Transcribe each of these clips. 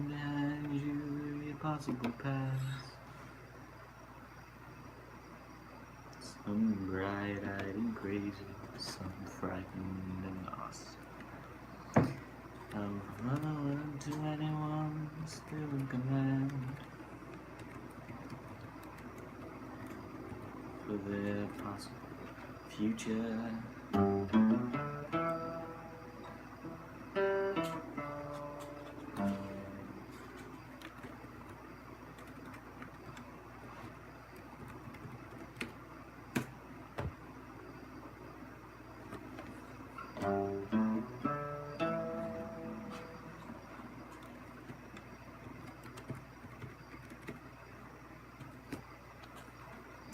behind you, your possible past. Some bright-eyed and crazy, some frightened and lost. I'll run to anyone still in command for their possible future.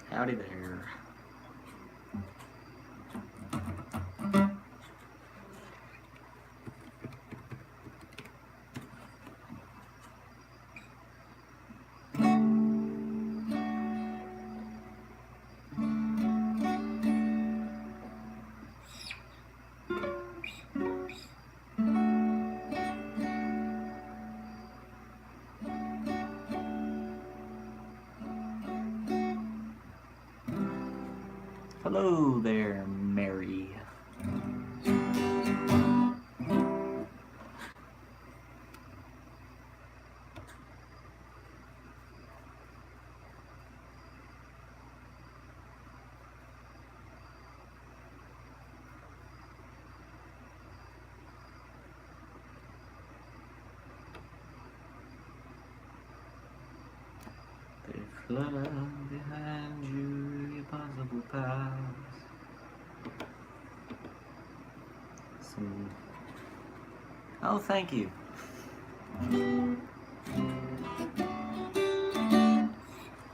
Howdy there. Hello there, Mary. They flood behind you, your possible past. Oh, thank you.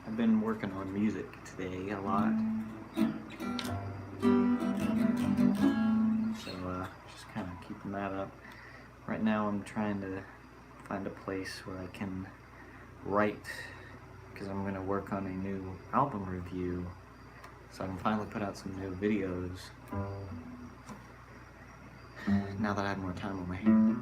I've been working on music today a lot. So, just kind of keeping that up. Right now I'm trying to find a place where I can write, because I'm going to work on a new album review, so I can finally put out some new videos now that I have more time on my hands.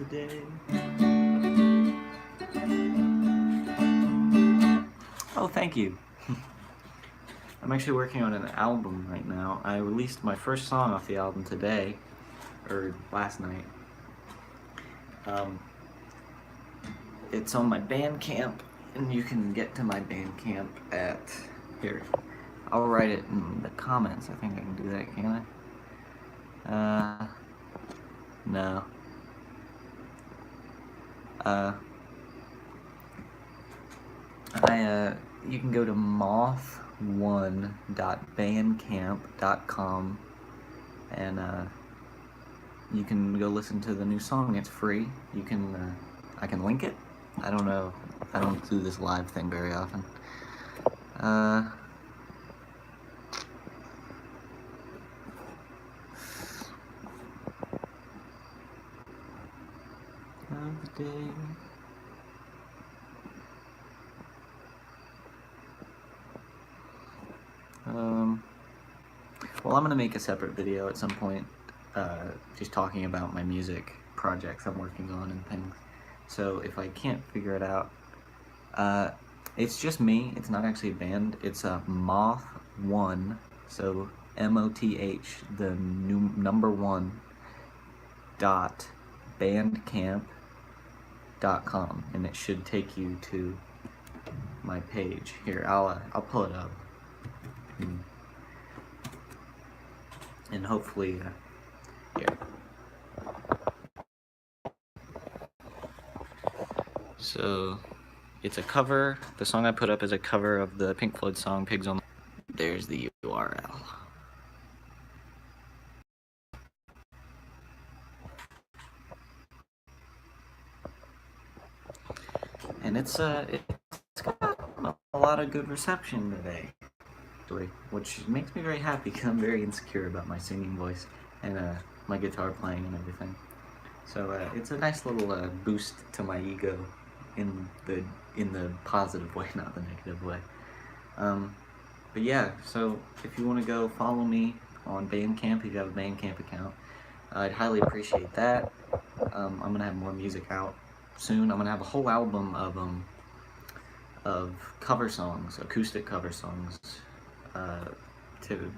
day. Oh, thank you. I'm actually working on an album right now. I released my first song off the album today, or last night. It's on my Bandcamp, and you can get to my Bandcamp at, here, I'll write it in the comments. I think I can do that, can I? No. You can go to moth1.bandcamp.com and you can go listen to the new song. It's free. You can I can link it. I don't know. I don't do this live thing very often. Of the day. Well, I'm gonna make a separate video at some point, just talking about my music projects I'm working on and things. So if I can't figure it out, it's just me. It's not actually a band. It's a Moth1, so M-O-T-H, the number 1 dot bandcamp.com, and it should take you to my page. Here, I'll pull it up. And hopefully, here. So, it's a cover. The song I put up is a cover of the Pink Floyd song Pigs on. There's the URL. And it's got a lot of good reception today, which makes me very happy because I'm very insecure about my singing voice and my guitar playing and everything. So it's a nice little boost to my ego in the positive way, not the negative way. But yeah, so if you want to go follow me on Bandcamp, if you have a Bandcamp account, I'd highly appreciate that. I'm gonna have more music out soon. I'm gonna have a whole album of cover songs, acoustic cover songs,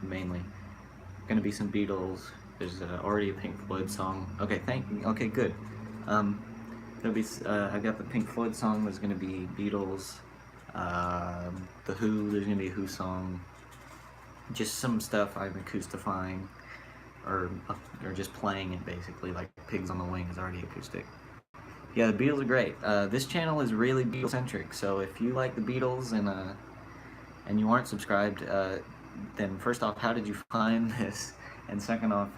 mainly. Gonna be some Beatles. There's already a Pink Floyd song. Okay, good. There'll be I got the Pink Floyd song. There's gonna be Beatles, the Who. There's gonna be a Who song. Just some stuff I'm acoustifying, or just playing it basically. Like Pigs on the Wing is already acoustic. Yeah, the Beatles are great. This channel is really Beatles-centric, so if you like the Beatles and you aren't subscribed, then first off, how did you find this? And second off,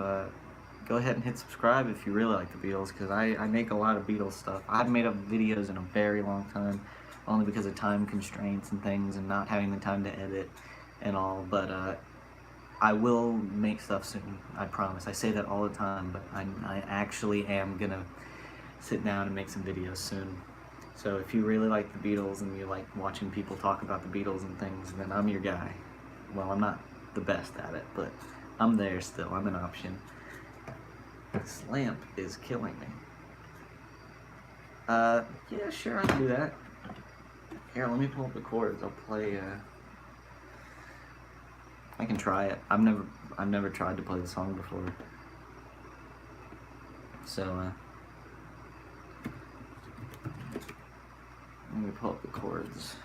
go ahead and hit subscribe if you really like the Beatles, because I make a lot of Beatles stuff. I haven't made up videos in a very long time, only because of time constraints and things and not having the time to edit and all, but I will make stuff soon, I promise. I say that all the time, but I actually am gonna sit down and make some videos soon. So if you really like the Beatles and you like watching people talk about the Beatles and things, then I'm your guy. Well, I'm not the best at it, but I'm there still. I'm an option. This lamp is killing me. Yeah, sure, I can do that. Here, let me pull up the chords. I'll play, I can try it. I've never tried to play the song before. So, let me pull up the chords.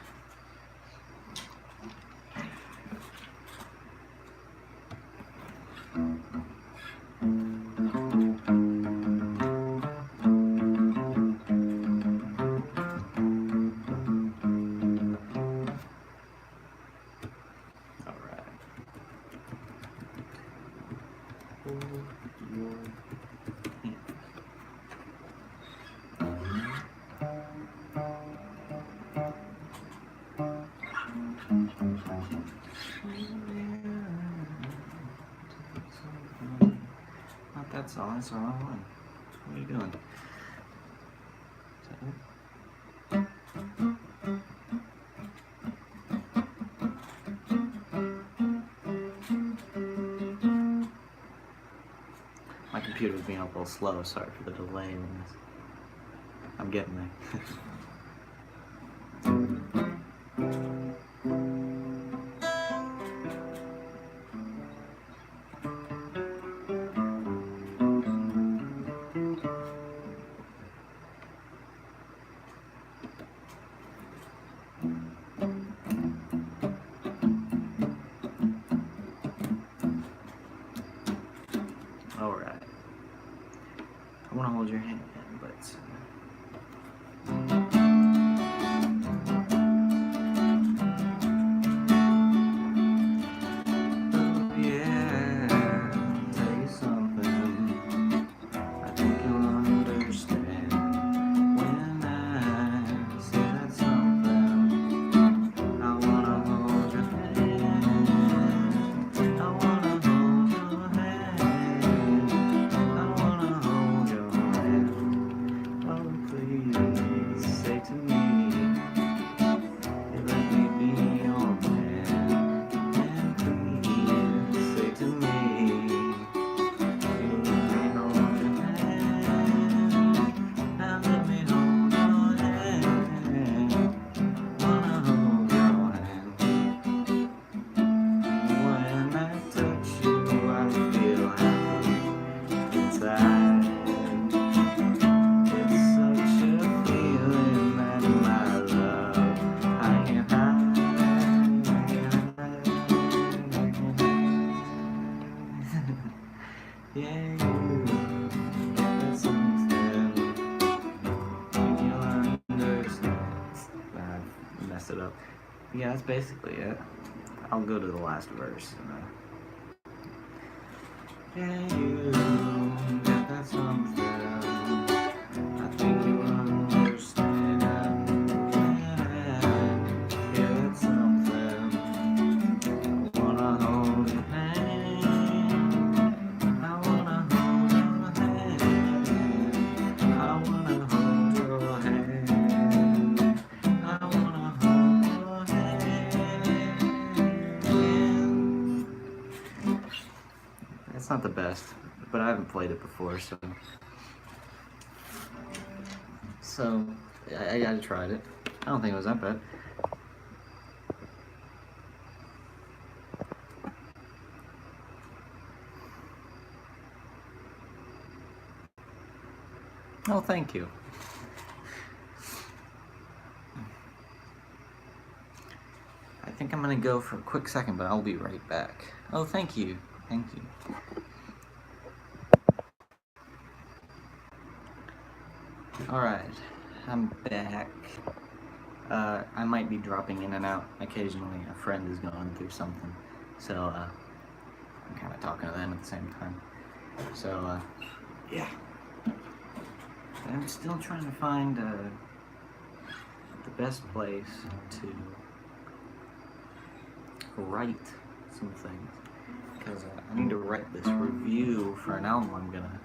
Not that song, that's the wrong one. What are you doing? My computer's being a little slow, sorry for the delay in this. I'm getting there. Alright. I want to hold your hand, but... It up. Yeah, that's basically it. I'll go to the last verse. Yeah, you got that something. I think you understand. Yeah, that's something. I wanna hold your hand. I wanna hold your hand. I wanna hold your hand. It's not the best, but I haven't played it before, so I tried it. I don't think it was that bad. Oh, thank you. I think I'm gonna go for a quick second, but I'll be right back. Oh, thank you. Thank you. Alright, I'm back. I might be dropping in and out occasionally. A friend is going through something, so I'm kind of talking to them at the same time. So, yeah. I'm still trying to find the best place to write some things. Because I need to write this review for an album I'm gonna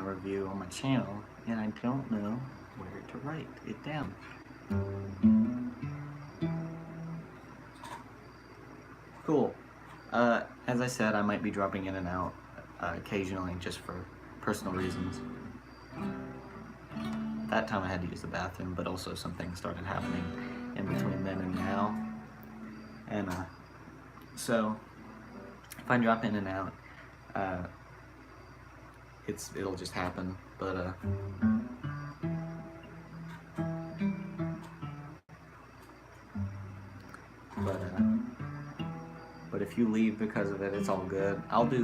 review on my channel, and I don't know where to write it down. Cool. As I said, I might be dropping in and out occasionally just for personal reasons. That time I had to use the bathroom, but also some things started happening in between then and now. And so if I drop in and out, it'll just happen. But if you leave because of it, it's all good. I'll be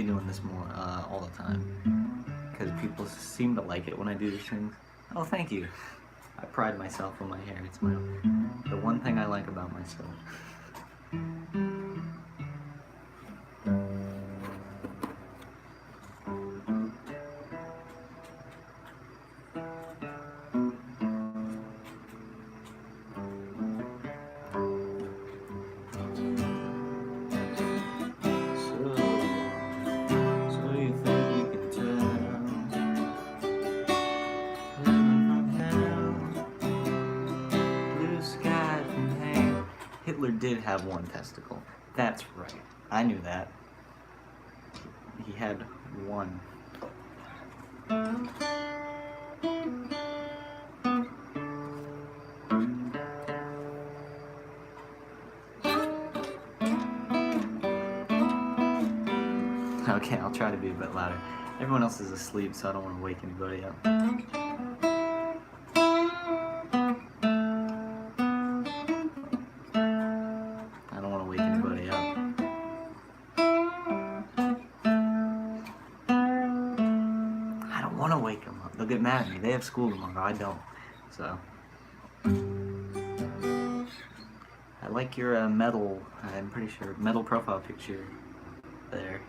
doing this more all the time, because people seem to like it when I do these things. Oh, thank you. I pride myself on my hair. It's the one thing I like about myself. Hitler did have one testicle. That's right. I knew that. He had one. Okay, I'll try to be a bit louder. Everyone else is asleep, so I don't want to wake anybody up. I don't want to wake anybody up. I don't want to wake them up. They'll get mad at me. They have school tomorrow. I don't. So. I like your metal, I'm pretty sure, metal profile picture there.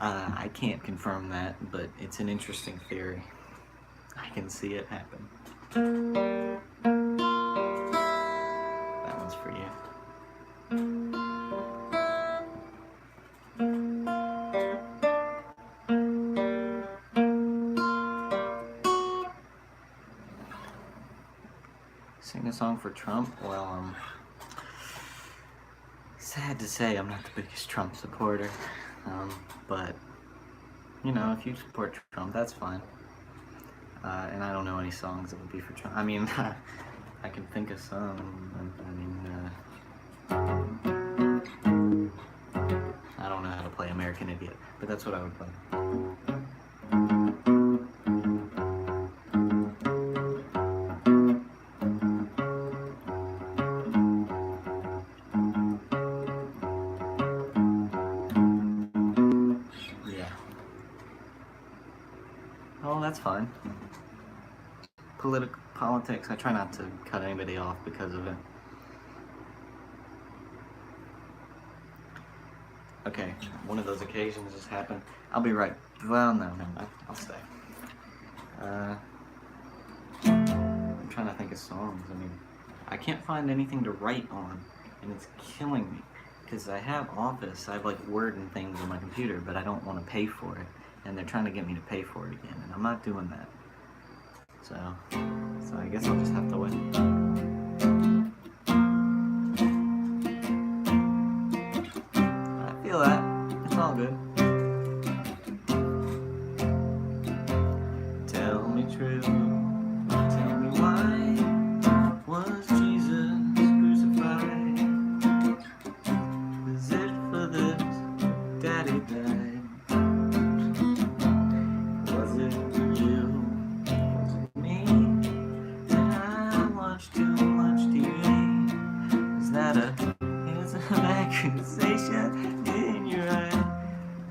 I can't confirm that, but it's an interesting theory. I can see it happen. That one's for you. Sing a song for Trump? Well, sad to say I'm not the biggest Trump supporter, but, you know, if you support Trump, that's fine. And I don't know any songs that would be for Trump. I mean, I can think of some. I don't know how to play American Idiot, but that's what I would play. Oh, that's fine. Politics, I try not to cut anybody off because of it. Okay, one of those occasions just happened. I'll be right. Well, no, I'll stay. I'm trying to think of songs. I mean, I can't find anything to write on, and it's killing me. Because I have Office, I have like Word and things on my computer, but I don't want to pay for it. And they're trying to get me to pay for it again, and I'm not doing that. So I guess I'll just have to wait. I feel that. It's all good. Tell me true. Tell me why was Jesus crucified? Is it for this Daddy died? Accusation in your eye.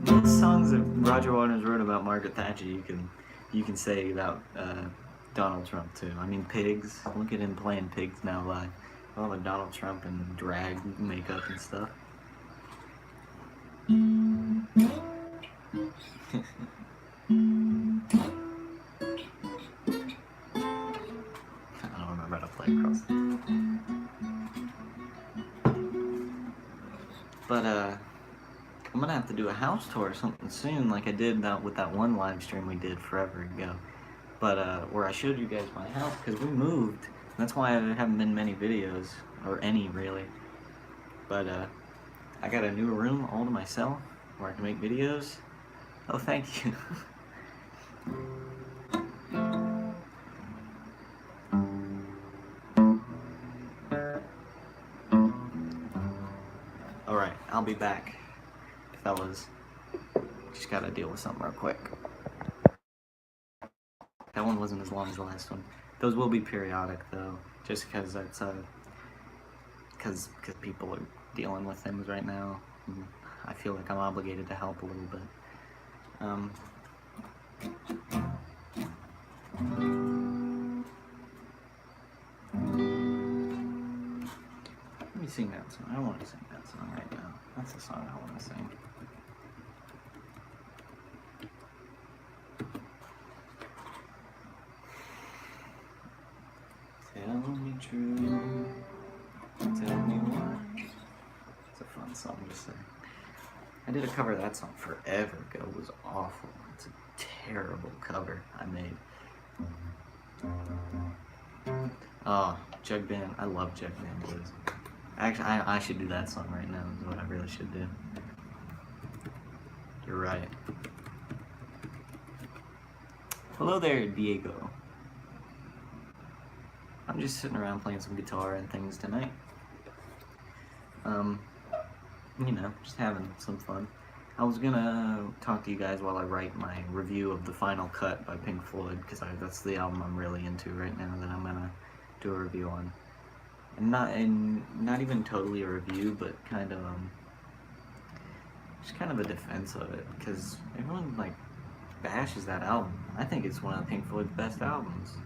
Most songs that Roger Waters wrote about Margaret Thatcher, you can say about Donald Trump too. I mean, Pigs. Look at him playing Pigs now live. All the Donald Trump and drag makeup and stuff. I don't remember how to play across. But, I'm gonna have to do a house tour or something soon, like I did with that one live stream we did forever ago. But, where I showed you guys my house, because we moved. That's why there haven't been many videos, or any, really. But, I got a new room all to myself, where I can make videos. Oh, thank you. Alright, I'll be back, fellas. Just gotta deal with something real quick. That one wasn't as long as the last one. Those will be periodic, though, just because that's, because people are dealing with things right now. And I feel like I'm obligated to help a little bit. Let me sing that song. I want to sing that song right now. That's the song I want to sing. Tell me true. Tell me why. It's a fun song to sing. I did a cover of that song forever ago. It was awful. It's a terrible cover I made. Oh, Jug Band. I love Jug Band blues. Actually, I should do that song right now, is what I really should do. You're right. Hello there, Diego. I'm just sitting around playing some guitar and things tonight. You know, just having some fun. I was gonna talk to you guys while I write my review of The Final Cut by Pink Floyd, because that's the album I'm really into right now that I'm gonna do a review on. And not even totally a review, but kind of just kind of a defense of it, because everyone like bashes that album. I think it's one of Pink Floyd's best albums.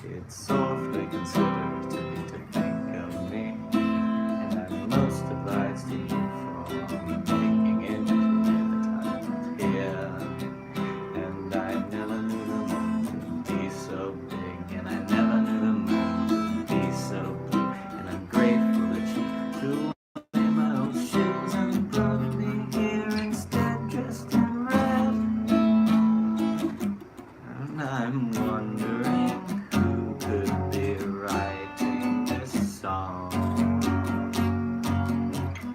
It's softly considered to be to think of me, and I'm most obliged to you for taking into the time here. And I never knew the moon to be so big, and I never knew the moon to be so blue, and I'm grateful that you threw away my old shoes and brought me here instead dressed in red. And I'm wondering who could be writing this song.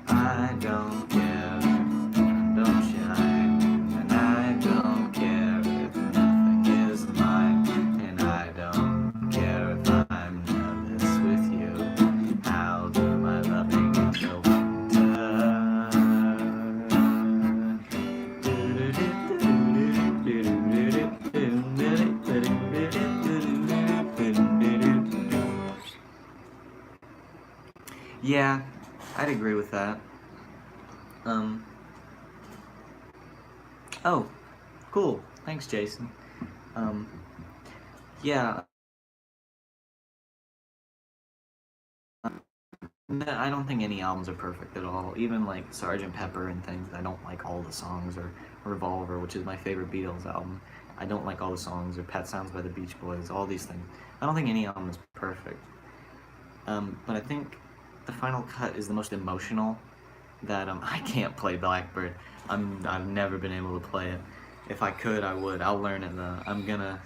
I don't care if I don't shine, and I don't care if nothing is mine, and I don't care if I'm nervous with you. I'll do my loving in the Yeah, I'd agree with that. Oh, cool. Thanks, Jason. Yeah. No, I don't think any albums are perfect at all. Even like Sgt. Pepper and things, I don't like all the songs, or Revolver, which is my favorite Beatles album. I don't like all the songs, or Pet Sounds by the Beach Boys, all these things. I don't think any album is perfect. But I think The Final Cut is the most emotional. That I can't play Blackbird. I've never been able to play it. If I could, I would. I'll learn it though. I'm gonna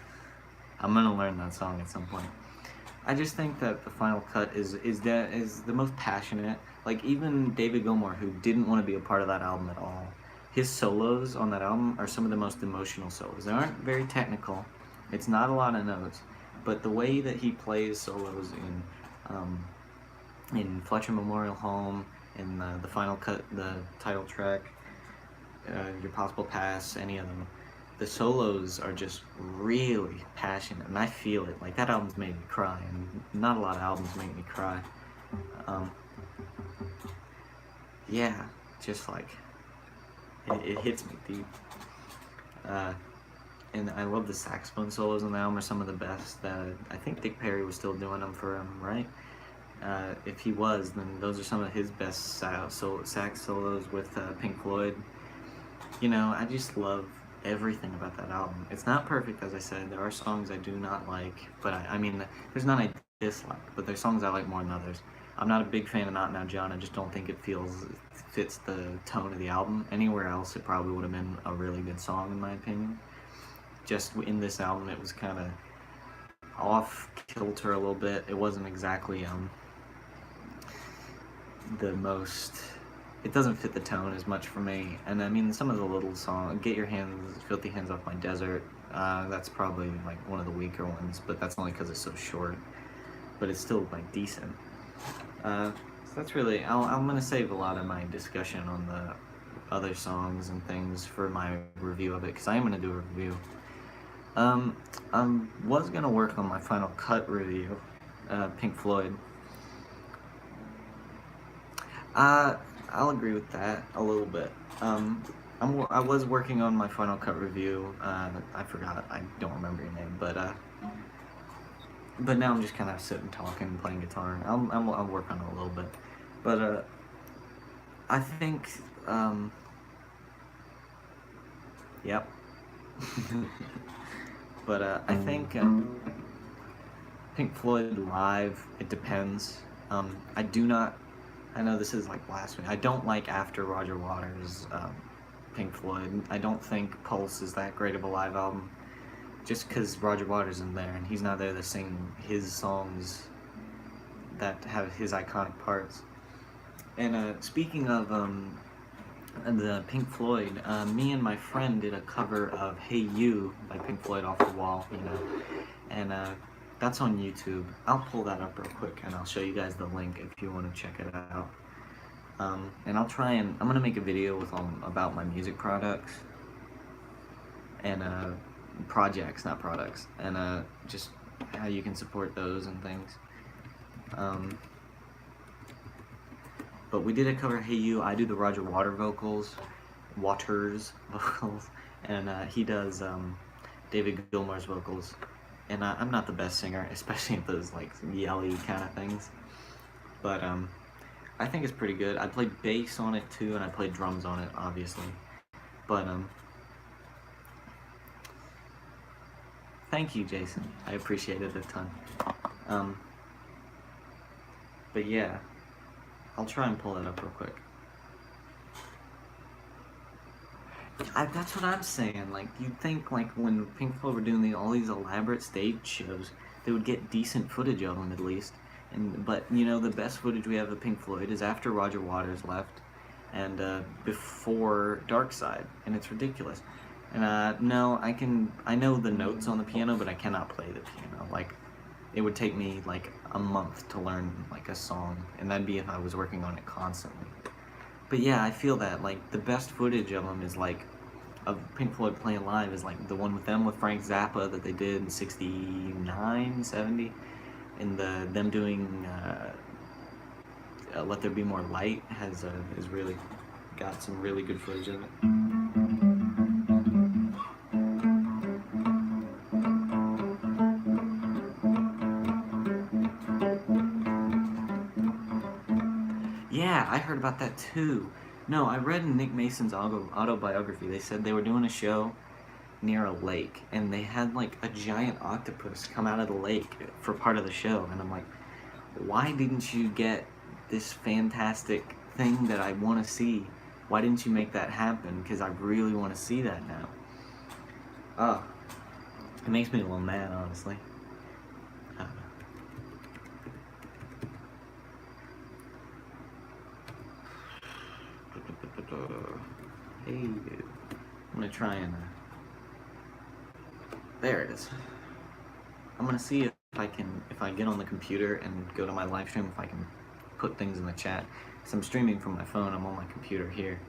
learn that song at some point. I just think that The Final Cut is the most passionate. Like, even David Gilmour, who didn't want to be a part of that album at all, his solos on that album are some of the most emotional solos. They aren't very technical. It's not a lot of notes, but the way that he plays solos in Fletcher Memorial Home, in the Final Cut, the title track, Your Possible Past, any of them, the solos are just really passionate, and I feel it. Like, that album's made me cry, and not a lot of albums make me cry. Yeah, just like, it hits me deep. And I love the saxophone solos on the album, are some of the best. I think Dick Perry was still doing them for him, right? If he was, then those are some of his best sax solos with Pink Floyd. You know, I just love everything about that album. It's not perfect, as I said. There are songs I do not like, but I mean, there's none I dislike, but there's songs I like more than others. I'm not a big fan of Not Now John. I just don't think it fits the tone of the album. Anywhere else, it probably would have been a really good song, in my opinion. Just in this album, it was kind of off kilter a little bit. It wasn't exactly the most, it doesn't fit the tone as much for me. And I mean, some of the little songs, Get Your Filthy Hands Off My Desert, that's probably like one of the weaker ones, but that's only because it's so short. But it's still like decent. So that's really, I'm gonna save a lot of my discussion on the other songs and things for my review of it, because I am gonna do a review. I was gonna work on my Final Cut review, Pink Floyd. I'll agree with that a little bit. I was working on my Final Cut review. I forgot. I don't remember your name, but now I'm just kind of sitting, talking, playing guitar. I'll work on it a little bit, but I think yep. But I think Pink Floyd live, it depends. I do not. I know this is like blasphemy. I don't like After Roger Waters' Pink Floyd. I don't think Pulse is that great of a live album, just because Roger Waters isn't there, and he's not there to sing his songs that have his iconic parts. And speaking of the Pink Floyd. Me and my friend did a cover of "Hey You" by Pink Floyd off the wall, you know, and that's on YouTube. I'll pull that up real quick and I'll show you guys the link if you want to check it out. And I'm gonna make a video with about my music products and projects, not products, and just how you can support those and things. But we did a cover, "Hey You." I do the Roger Waters vocals, and he does David Gilmour's vocals. And I'm not the best singer, especially at those like yelly kind of things. But I think it's pretty good. I played bass on it too, and I played drums on it, obviously. But thank you, Jason. I appreciate it a ton. But yeah, I'll try and pull it up real quick. That's what I'm saying. Like, you'd think like when Pink Floyd were doing all these elaborate stage shows, they would get decent footage of them at least. But you know, the best footage we have of Pink Floyd is after Roger Waters left and before Dark Side, and it's ridiculous. And no, I know the notes on the piano, but I cannot play the piano. Like, it would take me like a month to learn like a song, and that'd be if I was working on it constantly. But yeah, I feel that like the best footage of them is like of Pink Floyd playing live is like the one with them with Frank Zappa that they did in '69, '70, and them doing "Let There Be More Light" has really got some really good footage of it. Yeah, I heard about that too. No, I read in Nick Mason's autobiography, they said they were doing a show near a lake, and they had like a giant octopus come out of the lake for part of the show, and I'm like, why didn't you get this fantastic thing that I want to see? Why didn't you make that happen? Because I really want to see that now. Oh, it makes me a little mad, honestly. Hey, I'm gonna try and there it is. I'm gonna see if I get on the computer and go to my live stream, if I can put things in the chat. Because I'm streaming from my phone, I'm on my computer here.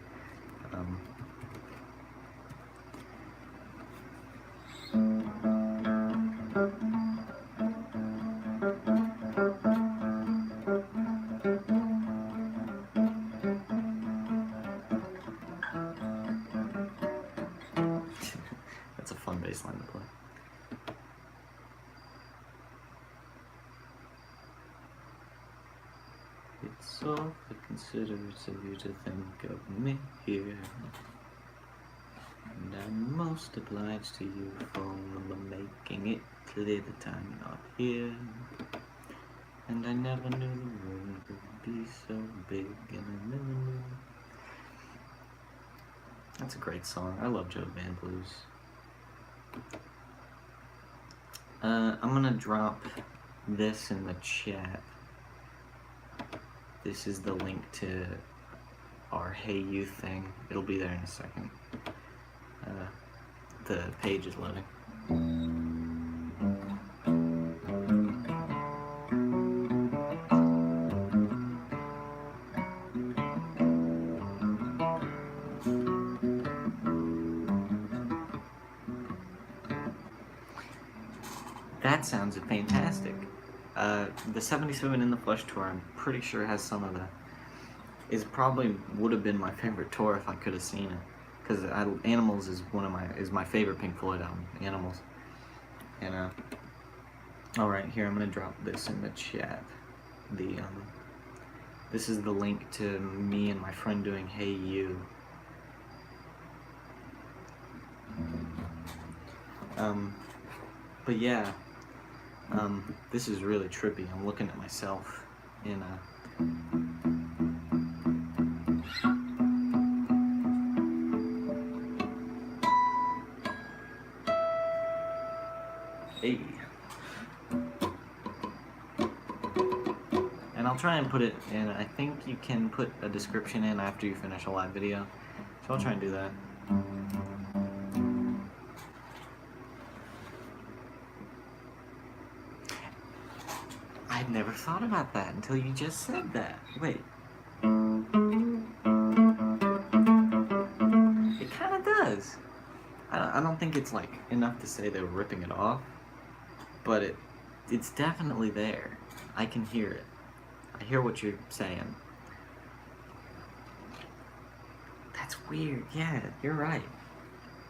That's a fun bass line to play. It's awfully considerate of you to think of me here, and I'm most obliged to you for making it clear that I'm not here. And I never knew the room could be so big, and I never knew. That's a great song. I love Joe Band Blues. I'm gonna drop this in the chat. This is the link to our Hey You thing. It'll be there in a second. The page is loading. That sounds fantastic. The 77 in the Flesh tour, I'm pretty sure has some of the. Probably would have been my favorite tour if I could have seen it, because Animals is my favorite Pink Floyd album. Animals, and all right, here I'm gonna drop this in the chat. This is the link to me and my friend doing Hey You. But yeah. This is really trippy. I'm looking at myself in Hey. And I'll try and put it in. I think you can put a description in after you finish a live video. So I'll try and do that. I'd never thought about that until you just said that. Wait. It kind of does. I don't think it's like enough to say they're ripping it off, but it's definitely there. I can hear it. I hear what you're saying. That's weird. Yeah, you're right.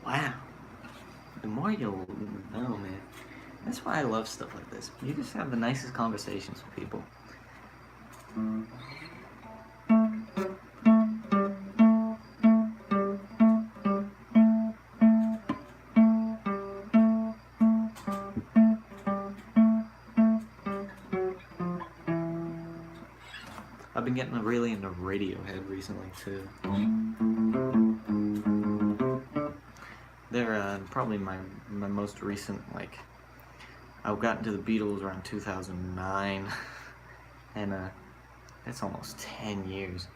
Wow. The more you'll know, man. That's why I love stuff like this. You just have the nicest conversations with people. I've been getting really into Radiohead recently too. They're probably my most recent, like, I got into the Beatles around 2009, and that's almost 10 years.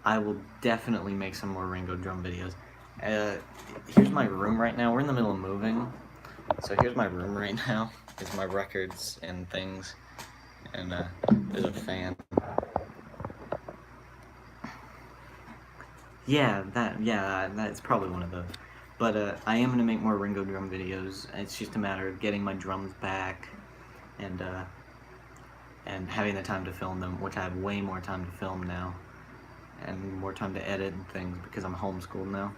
I will definitely make some more Ringo drum videos. Here's my room right now. We're in the middle of moving, so here's my room right now. There's my records and things, and there's a fan. Yeah, that's probably one of those. But I am gonna make more Ringo drum videos. It's just a matter of getting my drums back, and having the time to film them, which I have way more time to film now, and more time to edit and things because I'm homeschooled now.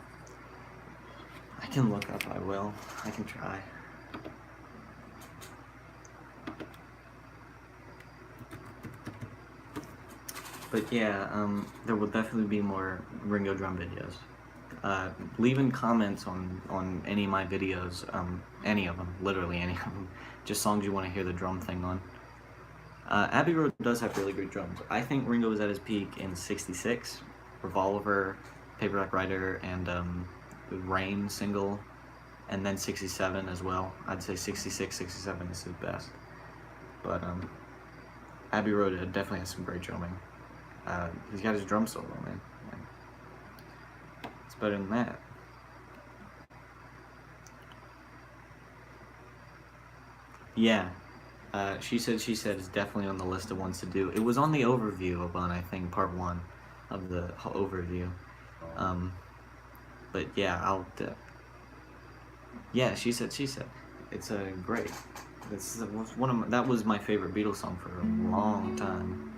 I can look up. I will. I can try. But yeah, there will definitely be more Ringo drum videos. Leaving comments on any of my videos, any of them, literally any of them, just songs you want to hear the drum thing on. Abbey Road does have really good drums. I think Ringo was at his peak in '66, Revolver, Paperback Writer, and the Rain single, and then '67 as well. I'd say '66, '67 is his best. But Abbey Road definitely has some great drumming. He's got his drum solo, man. It's better than that. Yeah. She said is definitely on the list of ones to do. It was on the overview of I think, part 1 of the overview. But yeah, yeah, she said. It's great. That was my favorite Beatles song for a long time.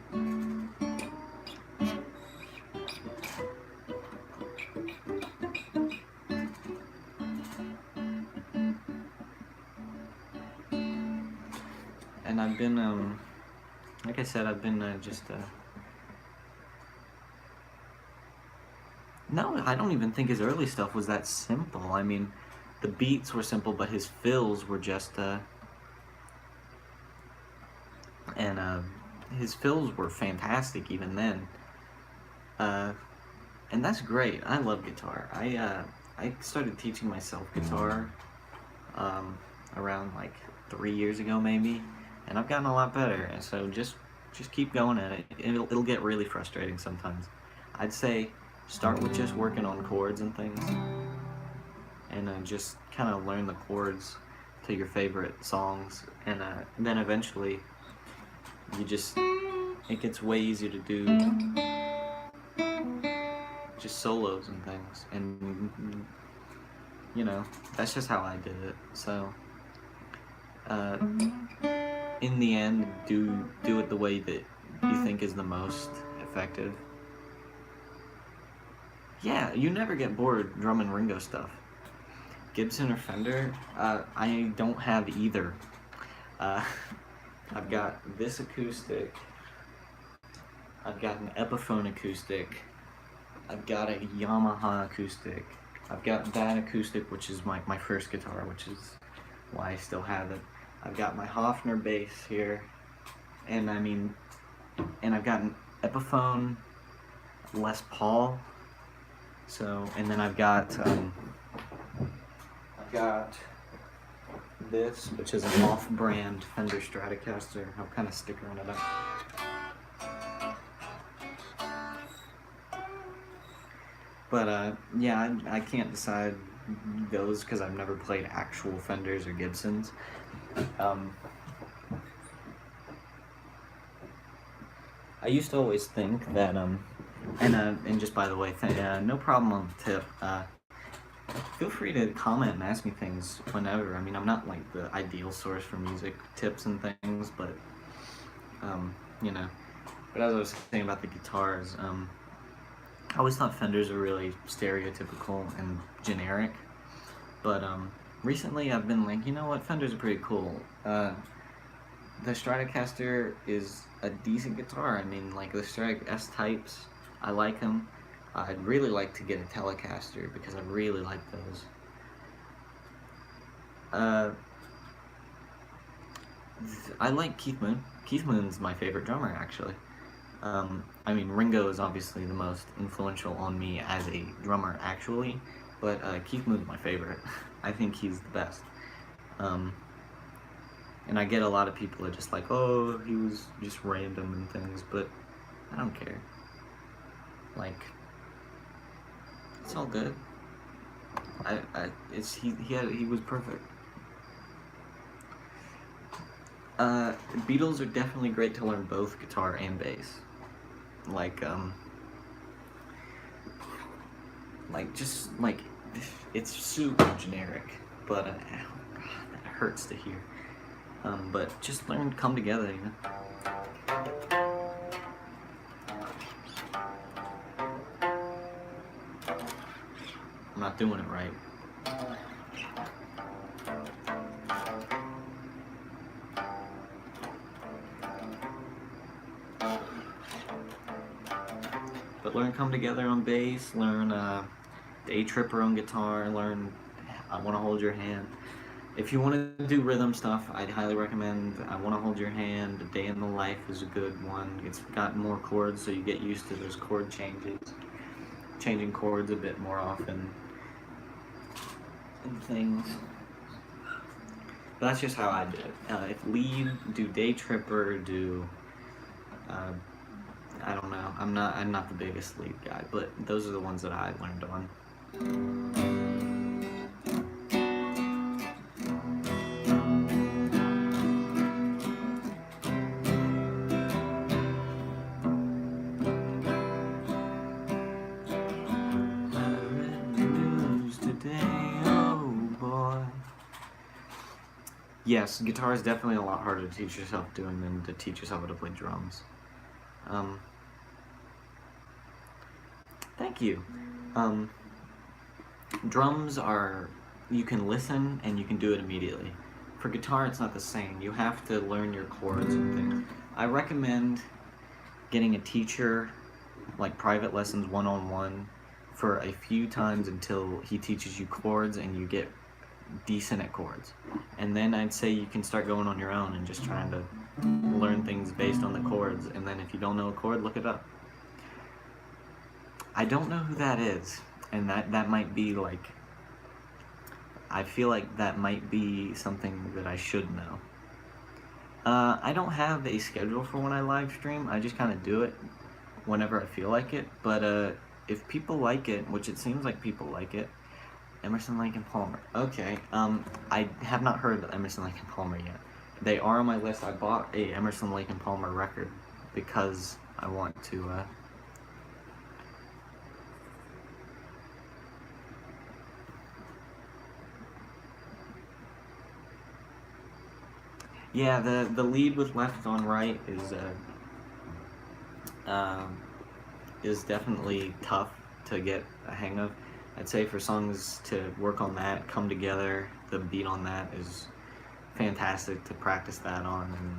And I've been, like I said, I've been no, I don't even think his early stuff was that simple. I mean, the beats were simple, but his fills were just, his fills were fantastic even then. And that's great. I love guitar. I started teaching myself guitar, around like 3 years ago maybe. And I've gotten a lot better, and so just keep going at it. It'll get really frustrating sometimes. I'd say start with just working on chords and things, and just kind of learn the chords to your favorite songs, and then eventually it gets way easier to do just solos and things, and you know, that's just how I did it. So in the end, do it the way that you think is the most effective. Yeah, you never get bored drumming Ringo stuff. Gibson or Fender? I don't have either. I've got this acoustic. I've got an Epiphone acoustic. I've got a Yamaha acoustic. I've got that acoustic, which is my first guitar, which is why I still have it. I've got my Hofner bass here, and I've got an Epiphone Les Paul. So, and then I've got this, which is an off-brand Fender Stratocaster. I'm kind of stickering it up. But yeah, I can't decide those because I've never played actual Fenders or Gibsons. I used to always think that and just by the way, no problem on the tip. Feel free to comment and ask me things whenever. I mean, I'm not like the ideal source for music tips and things, but you know. But as I was saying about the guitars, I always thought Fenders were really stereotypical and generic. But recently I've been like, you know what, Fenders are pretty cool. The Stratocaster is a decent guitar. I mean, like the Strat S-types, I like them. I'd really like to get a Telecaster because I really like those. I like Keith Moon. Keith Moon's my favorite drummer, actually. I mean, Ringo is obviously the most influential on me as a drummer, actually, but Keith Moon's my favorite. I think he's the best. And I get a lot of people are just like, oh, he was just random and things, but I don't care. Like, it's all good. He was perfect. Beatles are definitely great to learn both guitar and bass. Like just like, it's super generic, but that hurts to hear. But just learn, come together, you know. I'm not doing it right. But learn Come Together on bass, learn Day Tripper on guitar, learn I Wanna Hold Your Hand. If you want to do rhythm stuff, I'd highly recommend I Wanna Hold Your Hand. A Day in the Life is a good one. It's got more chords, so you get used to those chord changes. Changing chords a bit more often and things. But that's just how I did it. If lead, do Day Tripper, do I don't know. I'm not the biggest lead guy, but those are the ones that I learned on. Yes, guitar is definitely a lot harder to teach yourself doing than to teach yourself how to play drums. Thank you. Drums are, you can listen and you can do it immediately. For guitar, it's not the same. You have to learn your chords and things. I recommend getting a teacher, like private lessons one-on-one, for a few times until he teaches you chords and you get decent at chords. And then I'd say you can start going on your own and just trying to learn things based on the chords, and then if you don't know a chord, look it up. I don't know who that is, and that might be like, I feel like that might be something that I should know. I don't have a schedule for when I live stream. I just kind of do it whenever I feel like it, but if people like it, which it seems like people like it, Emerson, Lake and Palmer. Okay, I have not heard of Emerson, Lake and Palmer yet. They are on my list. I bought a Emerson, Lake and Palmer record because I want to, yeah, the lead with left on right is definitely tough to get a hang of. I'd say for songs to work on that, Come Together, the beat on that is fantastic to practice that on. And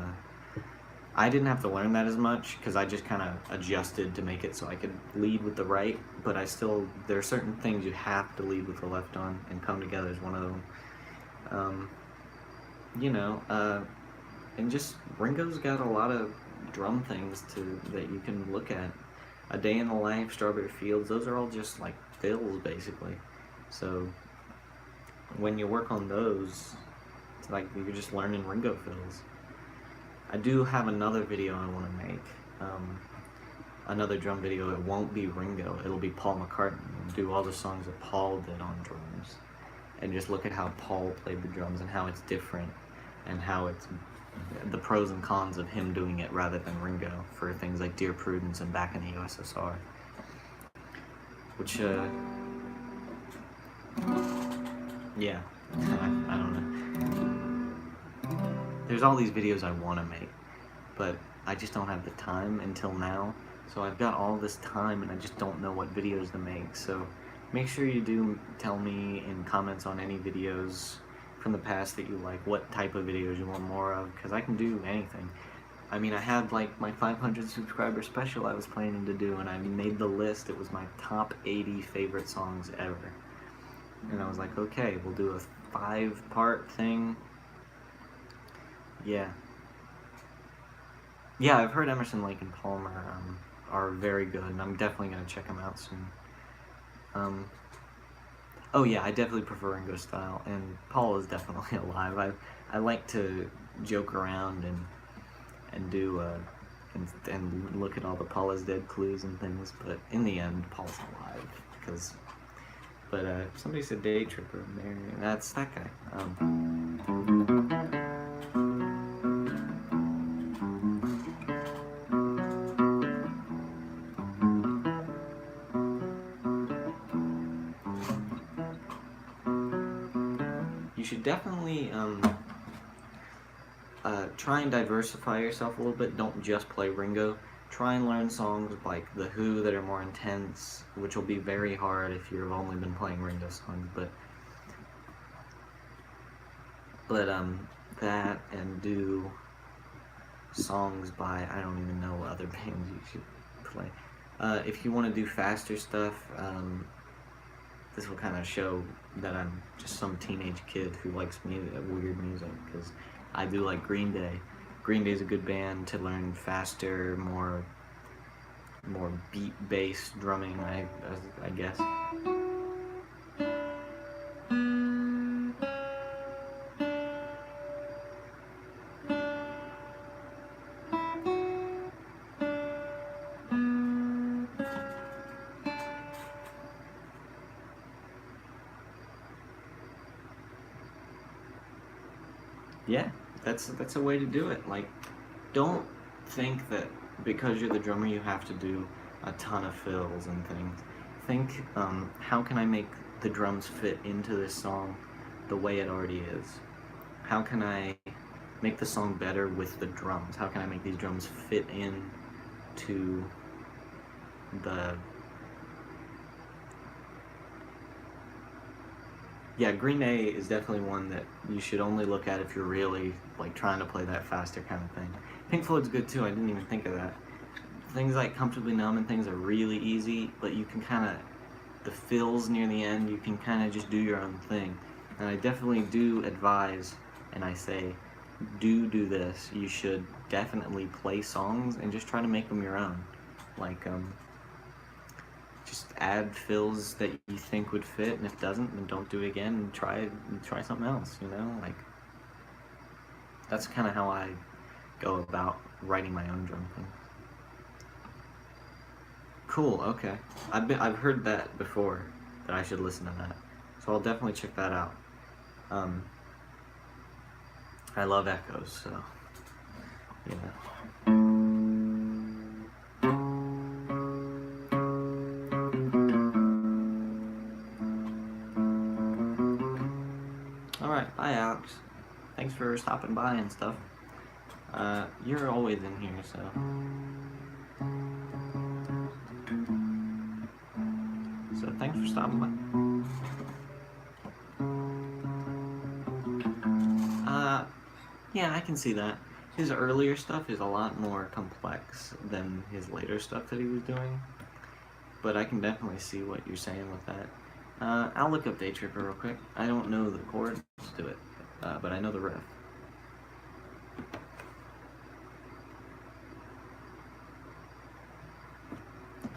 I didn't have to learn that as much because I just kind of adjusted to make it so I could lead with the right, but there are certain things you have to lead with the left on, and Come Together is one of them. You know, and just Ringo's got a lot of drum things that you can look at. A Day in the Life, Strawberry Fields, those are all just like fills basically. So when you work on those, it's like you're just learning Ringo fills. I do have another video I want to make, another drum video. It won't be Ringo, it'll be Paul McCartney. do all the songs that Paul did on drums, and just look at how Paul played the drums and how it's different, and how it's the pros and cons of him doing it rather than Ringo for things like Dear Prudence and Back in the USSR. Which, yeah, I don't know. There's all these videos I want to make, but I just don't have the time until now. So I've got all this time and I just don't know what videos to make. So make sure you do tell me in comments on any videos from the past that you like, what type of videos you want more of, because I can do anything. I mean, I had like my 500 subscriber special I was planning to do, and I made the list. It was my top 80 favorite songs ever. And I was like, okay, we'll do a 5-part thing. Yeah. Yeah, I've heard Emerson, Lake and Palmer are very good, and I'm definitely going to check them out soon. Oh yeah, I definitely prefer Ringo style, and Paul is definitely alive. I like to joke around and do and look at all the Paul is dead clues and things, but in the end, Paul's alive. But somebody said Day Tripper, Mary, that's that guy. You should definitely try and diversify yourself a little bit. Don't just play Ringo. Try and learn songs like The Who that are more intense, which will be very hard if you've only been playing Ringo songs, but that, and do songs by, I don't even know what other bands you should play. If you want to do faster stuff, this will kind of show that I'm just some teenage kid who likes weird music, because I do like Green Day. Green Day's a good band to learn faster, more beat-based drumming, I guess. Yeah, that's a way to do it. Like, don't think that because you're the drummer you have to do a ton of fills and things. Think, how can I make the drums fit into this song the way it already is? How can I make the song better with the drums? How can I make these drums fit in to the... Yeah, Green Day is definitely one that you should only look at if you're really like trying to play that faster kind of thing. Pink Floyd's good too, I didn't even think of that. Things like Comfortably Numb and things are really easy, but you can kind of, the fills near the end, you can kind of just do your own thing. And I definitely do advise, and I say, do this. You should definitely play songs and just try to make them your own. Like, just add fills that you think would fit, and if it doesn't, then don't do it again and try something else, you know? Like, that's kind of how I go about writing my own drum thing. Cool, okay. I've heard that before, that I should listen to that. So I'll definitely check that out. I love echoes, so, you know. Alright, bye Alex. Thanks for stopping by and stuff. You're always in here, so... So thanks for stopping by. Yeah, I can see that. His earlier stuff is a lot more complex than his later stuff that he was doing. But I can definitely see what you're saying with that. I'll look up Day Tripper real quick. I don't know the chords to it, but I know the riff.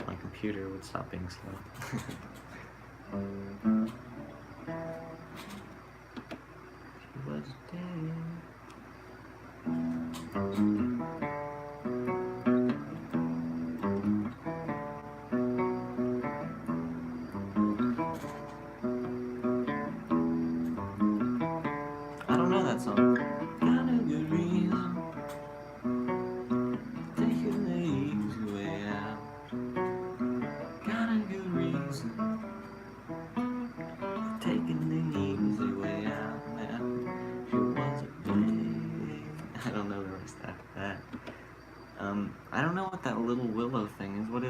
My computer would stop being slow. She was dead.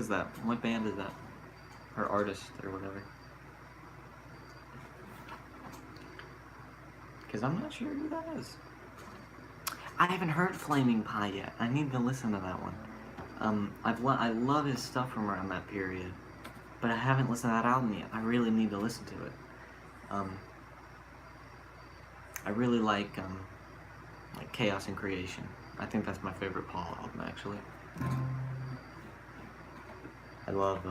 is that? What band is that? Or artist or whatever. Because I'm not sure who that is. I haven't heard Flaming Pie yet. I need to listen to that one. I love his stuff from around that period, but I haven't listened to that album yet. I really need to listen to it. I really like Chaos and Creation. I think that's my favorite Paul album, actually. I love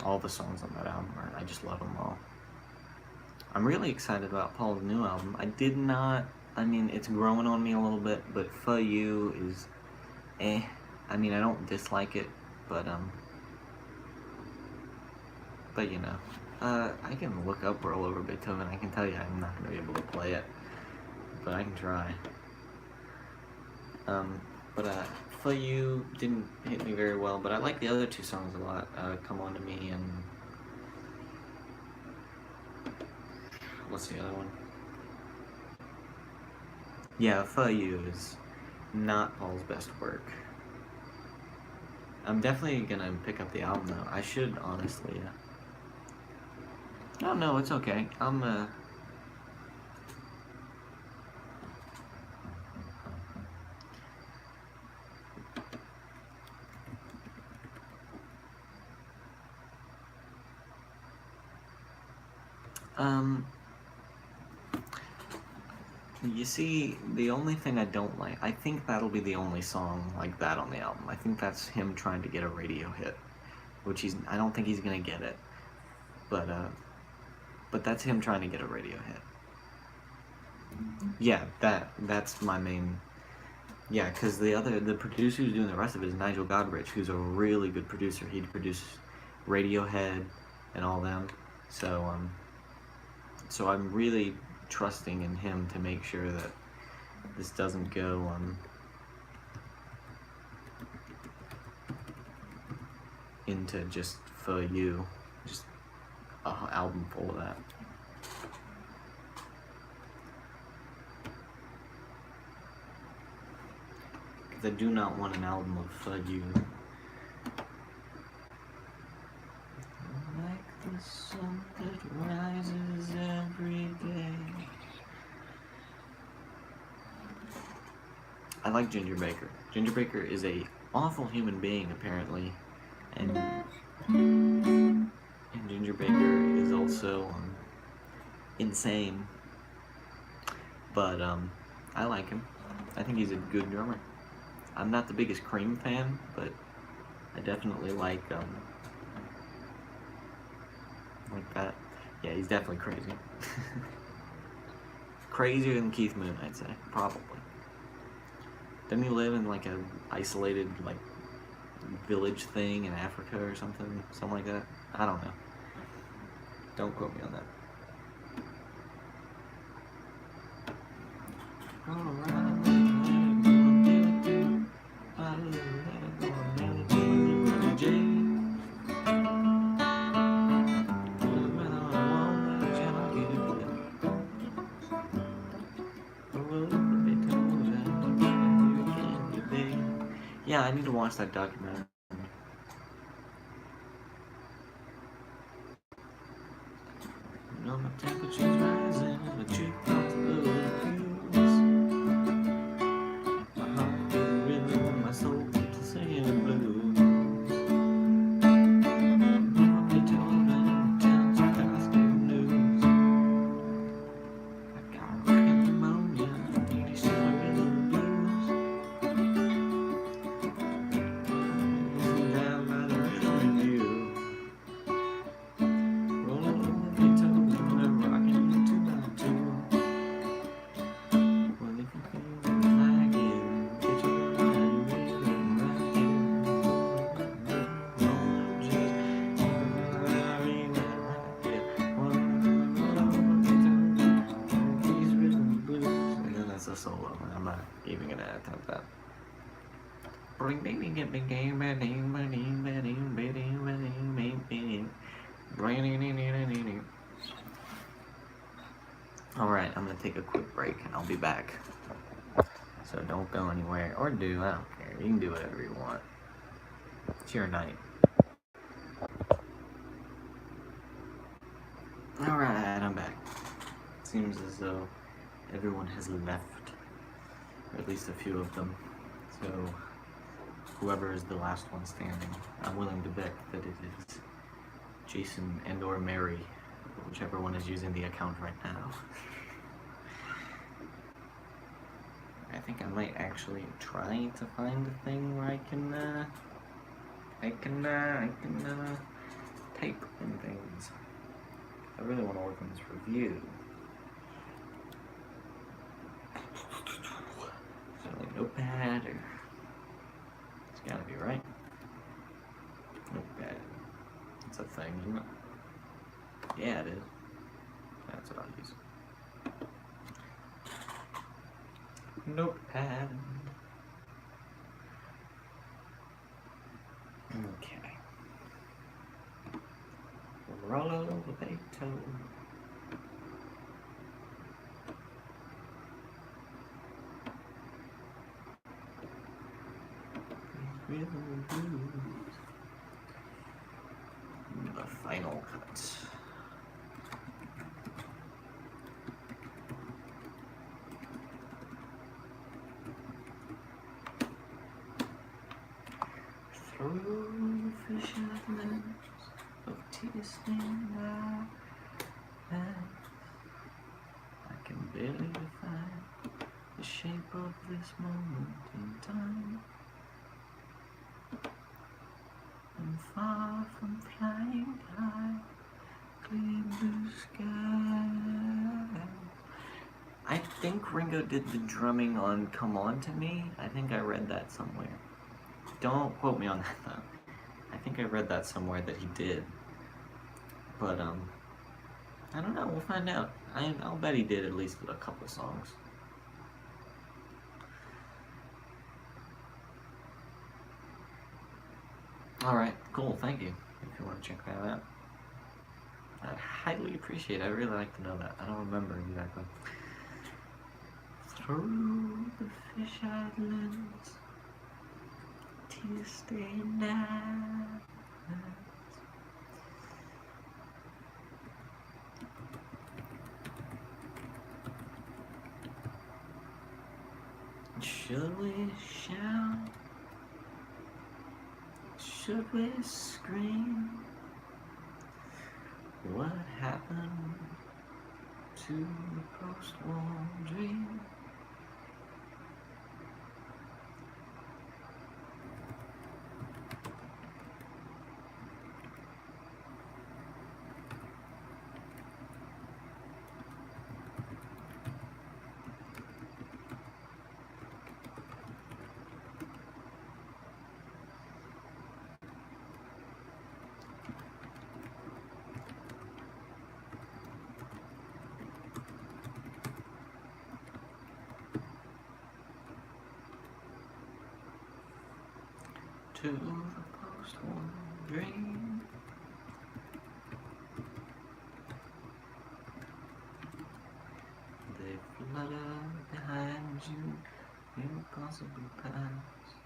all the songs on that album. I just love them all. I'm really excited about Paul's new album. I mean, it's growing on me a little bit, but For You is eh. I mean, I don't dislike it, but you know, I can look up Roll Over Beethoven. I can tell you I'm not going to be able to play it, but I can try. But For You didn't hit me very well, but I like the other two songs a lot. Come On To Me and what's the other one? Yeah, For You is not Paul's best work. I'm definitely gonna pick up the album though. I should, honestly, yeah. No, it's okay. You see, the only thing I don't like, I think that'll be the only song like that on the album. I think that's him trying to get a radio hit, which I don't think he's gonna get it. But that's him trying to get a radio hit. Yeah, that's my main, yeah, because the producer who's doing the rest of it is Nigel Godrich, who's a really good producer. He'd produce Radiohead and all them, so I'm really trusting in him to make sure that this doesn't go into just For You, just an album full of that. Because I do not want an album of For You. Like the sun that rises every day. I like Ginger Baker. Ginger Baker is a awful human being, apparently, and Ginger Baker is also insane. But I like him. I think he's a good drummer. I'm not the biggest Cream fan, but I definitely like that. Yeah, he's definitely crazy. Crazier than Keith Moon, I'd say, probably. Didn't he live in like a isolated like village thing in Africa or something like that? I don't know. Don't quote me on that. Yeah, I need to watch that documentary. No, my temperature's rising, my cheekbones blues. My heart beats rhythm, my soul keeps singing the blues. Mama be told and tells you gospel news. I got rockin' pneumonia, need to sing my rhythm blues. A solo. I'm not even gonna attempt that. Alright, I'm gonna take a quick break and I'll be back. So don't go anywhere, or do, I don't care. You can do whatever you want. to your night. Alright, I'm back. Seems as though everyone has left, or at least a few of them. So, whoever is the last one standing, I'm willing to bet that it is Jason and or Mary, whichever one is using the account right now. I think I might actually try to find a thing where I can type in things. I really want to work on this review. Is there like a notepad or? It's gotta be, right? Notepad. It's a thing, isn't it? Yeah, it is. That's what I'll use. Notepad. Okay. Rollo Beto. The final cut. Through the fish islands of tasting I can barely define the shape of this moment in time. I'm far from flying high, clear blue sky. I think Ringo did the drumming on Come On To Me. I think I read that somewhere. Don't quote me on that though. I think I read that somewhere that he did. But, I don't know, we'll find out. I'll bet he did at least a couple songs. Alright, cool, thank you. If you want to check that out. I'd highly appreciate it. I really like to know that. I don't remember exactly. Through the fish islands, Tuesday night. Should we shout? Should we scream? What happened to the post-war dream? To the post-war dream. They flutter behind you, impossible past.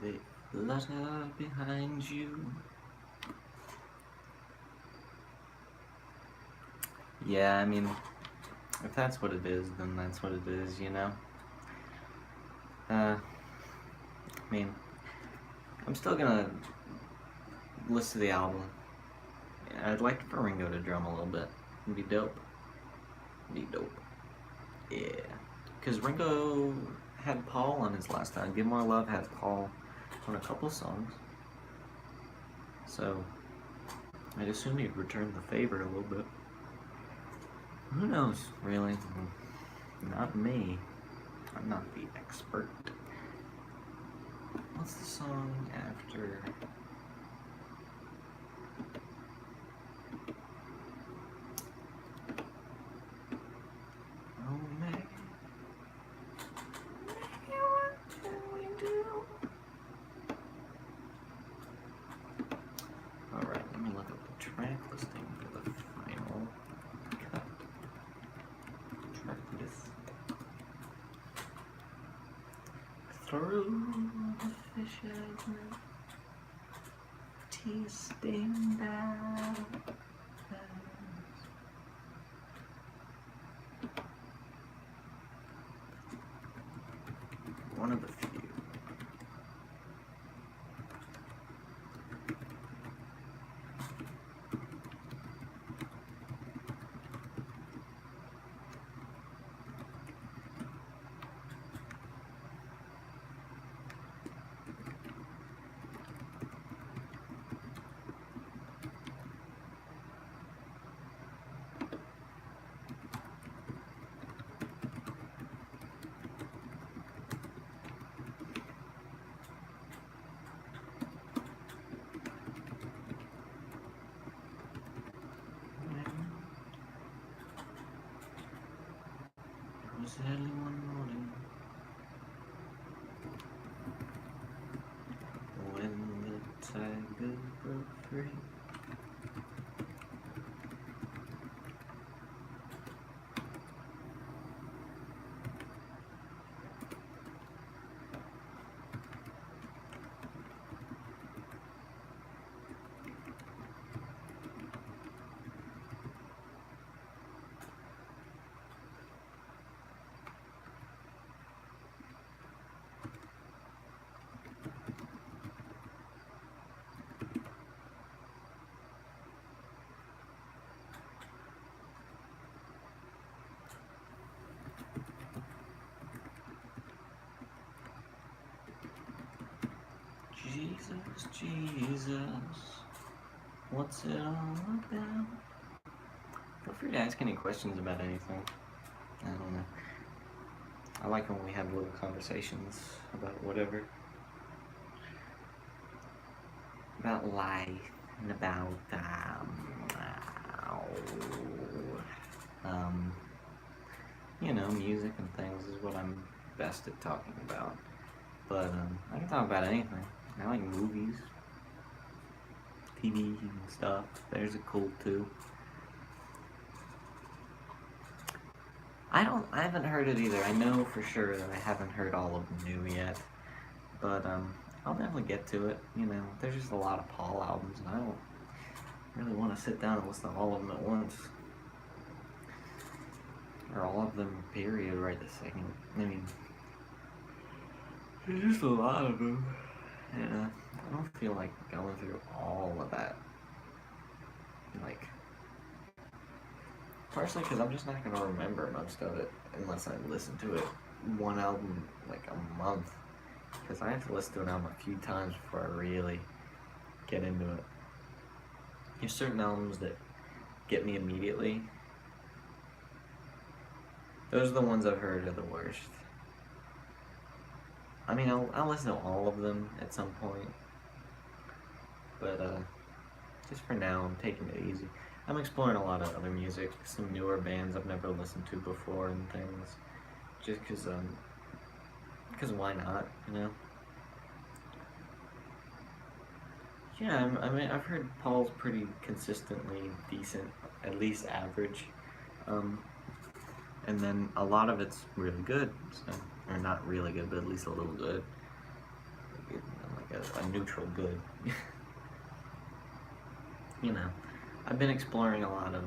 They flutter behind you. Yeah, I mean, if that's what it is, then that's what it is, you know? I mean, I'm still gonna listen to the album. I'd like for Ringo to drum a little bit. It'd be dope. Be dope. Yeah. Because Ringo had Paul on his last time. Give More Love has Paul on a couple songs. So, I'd assume he'd return the favor a little bit. Who knows, really? Not me. I'm not the expert. What's the song after? through the fish's net, tasting that one of the few. It was early one morning when the tiger broke free. Jesus, Jesus, what's it all about? Feel free to ask any questions about anything. I don't know. I like when we have little conversations about whatever. About life and about, you know, music and things is what I'm best at talking about. But, I can talk about anything. I like movies, TV and stuff. There's a cool too. I haven't heard it either. I know for sure that I haven't heard all of them new yet. But, I'll definitely get to it. You know, there's just a lot of Paul albums, and I don't really want to sit down and listen to all of them at once. Or all of them, period, right this second. I mean, there's just a lot of them. And I don't feel like going through all of that. Like, partially because I'm just not going to remember most of it unless I listen to it one album like a month. Because I have to listen to an album a few times before I really get into it. There's certain albums that get me immediately. Those are the ones I've heard are the worst. I mean, I'll listen to all of them at some point. But, just for now, I'm taking it easy. I'm exploring a lot of other music, some newer bands I've never listened to before and things. Just because why not, you know? Yeah, I mean, I've heard Paul's pretty consistently decent, at least average. And then a lot of it's really good, so, or not really good, but at least a little good. Like a neutral good. You know, I've been exploring a lot of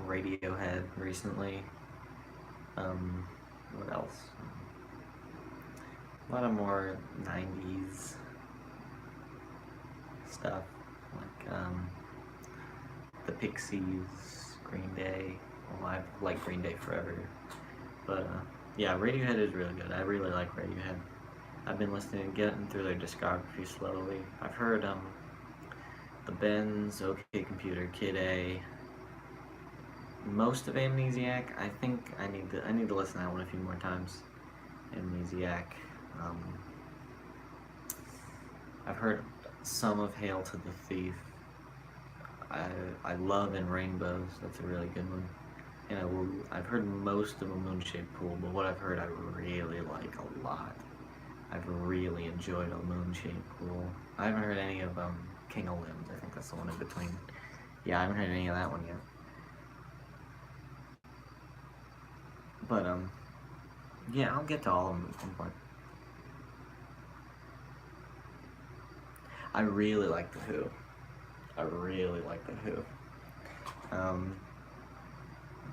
Radiohead recently. What else? A lot of more 90s stuff, like the Pixies, Green Day. Well, I've liked Green Day forever, but yeah, Radiohead is really good. I really like Radiohead. I've been listening, getting through their discography slowly. I've heard The Bends, OK Computer, Kid A, most of Amnesiac. I think I need to listen to that one a few more times. Amnesiac. I've heard some of Hail to the Thief. I love In Rainbows. That's a really good one. And I've heard most of A Moon-Shaped Pool, but what I've heard I really like a lot. I've really enjoyed A Moon-Shaped Pool. I haven't heard any of King of Limbs. I think that's the one in between. Yeah, I haven't heard any of that one yet. But Yeah, I'll get to all of them at some point. I really like The Who. I really like The Who.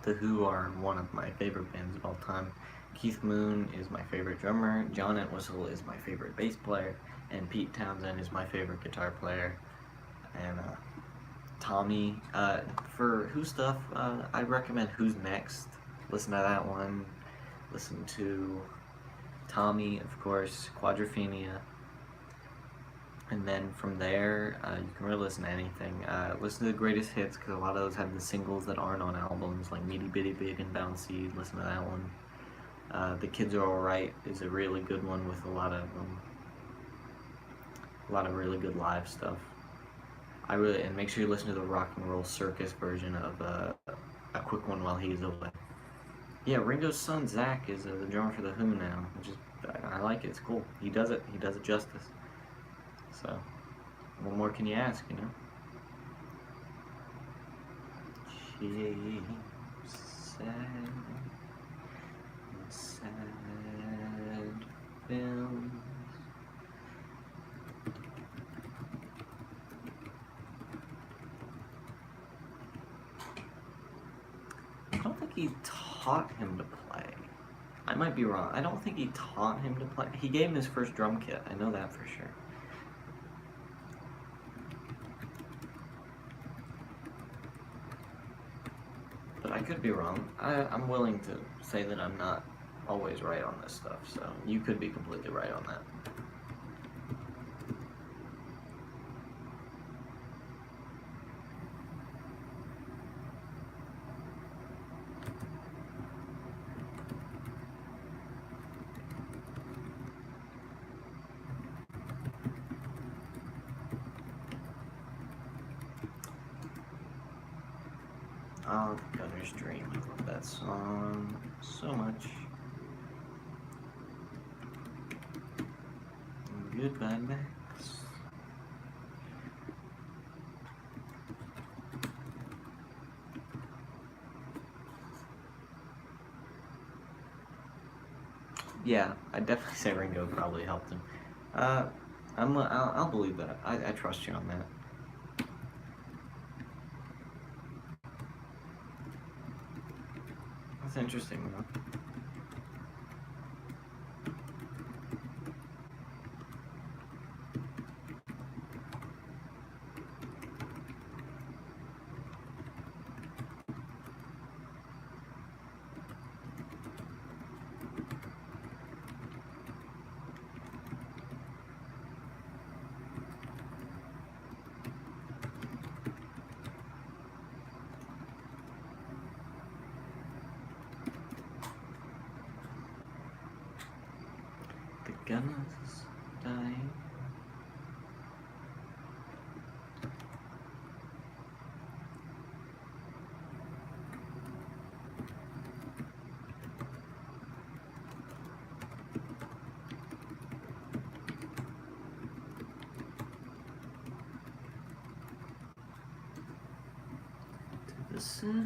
The Who are one of my favorite bands of all time. Keith Moon is my favorite drummer, John Entwistle is my favorite bass player, and Pete Townsend is my favorite guitar player. And Tommy, for Who stuff, I recommend Who's Next. Listen to that one. Listen to Tommy, of course, Quadrophenia. And then from there, you can really listen to anything. Listen to the greatest hits, because a lot of those have the singles that aren't on albums, like Meaty Bitty Big and Bouncy. Listen to that one. The Kids Are Alright is a really good one with a lot of really good live stuff. And make sure you listen to the Rock and Roll Circus version of A Quick One While He's Away. Yeah, Ringo's son Zach is the drummer for The Who now, which is, I like it. It's cool. He does it justice. So, what more can you ask, you know? Sad films. I don't think he taught him to play. I might be wrong. I don't think he taught him to play. He gave him his first drum kit. I know that for sure. But I could be wrong. I'm willing to say that I'm not always right on this stuff, so you could be completely right on that. Oh, The Gunner's Dream. I love that song so much. Goodbye, Max. Yeah, I'd definitely say Ringo probably helped him. I'll believe that. I trust you on that. That's interesting, though. The Gunners dying. To the service,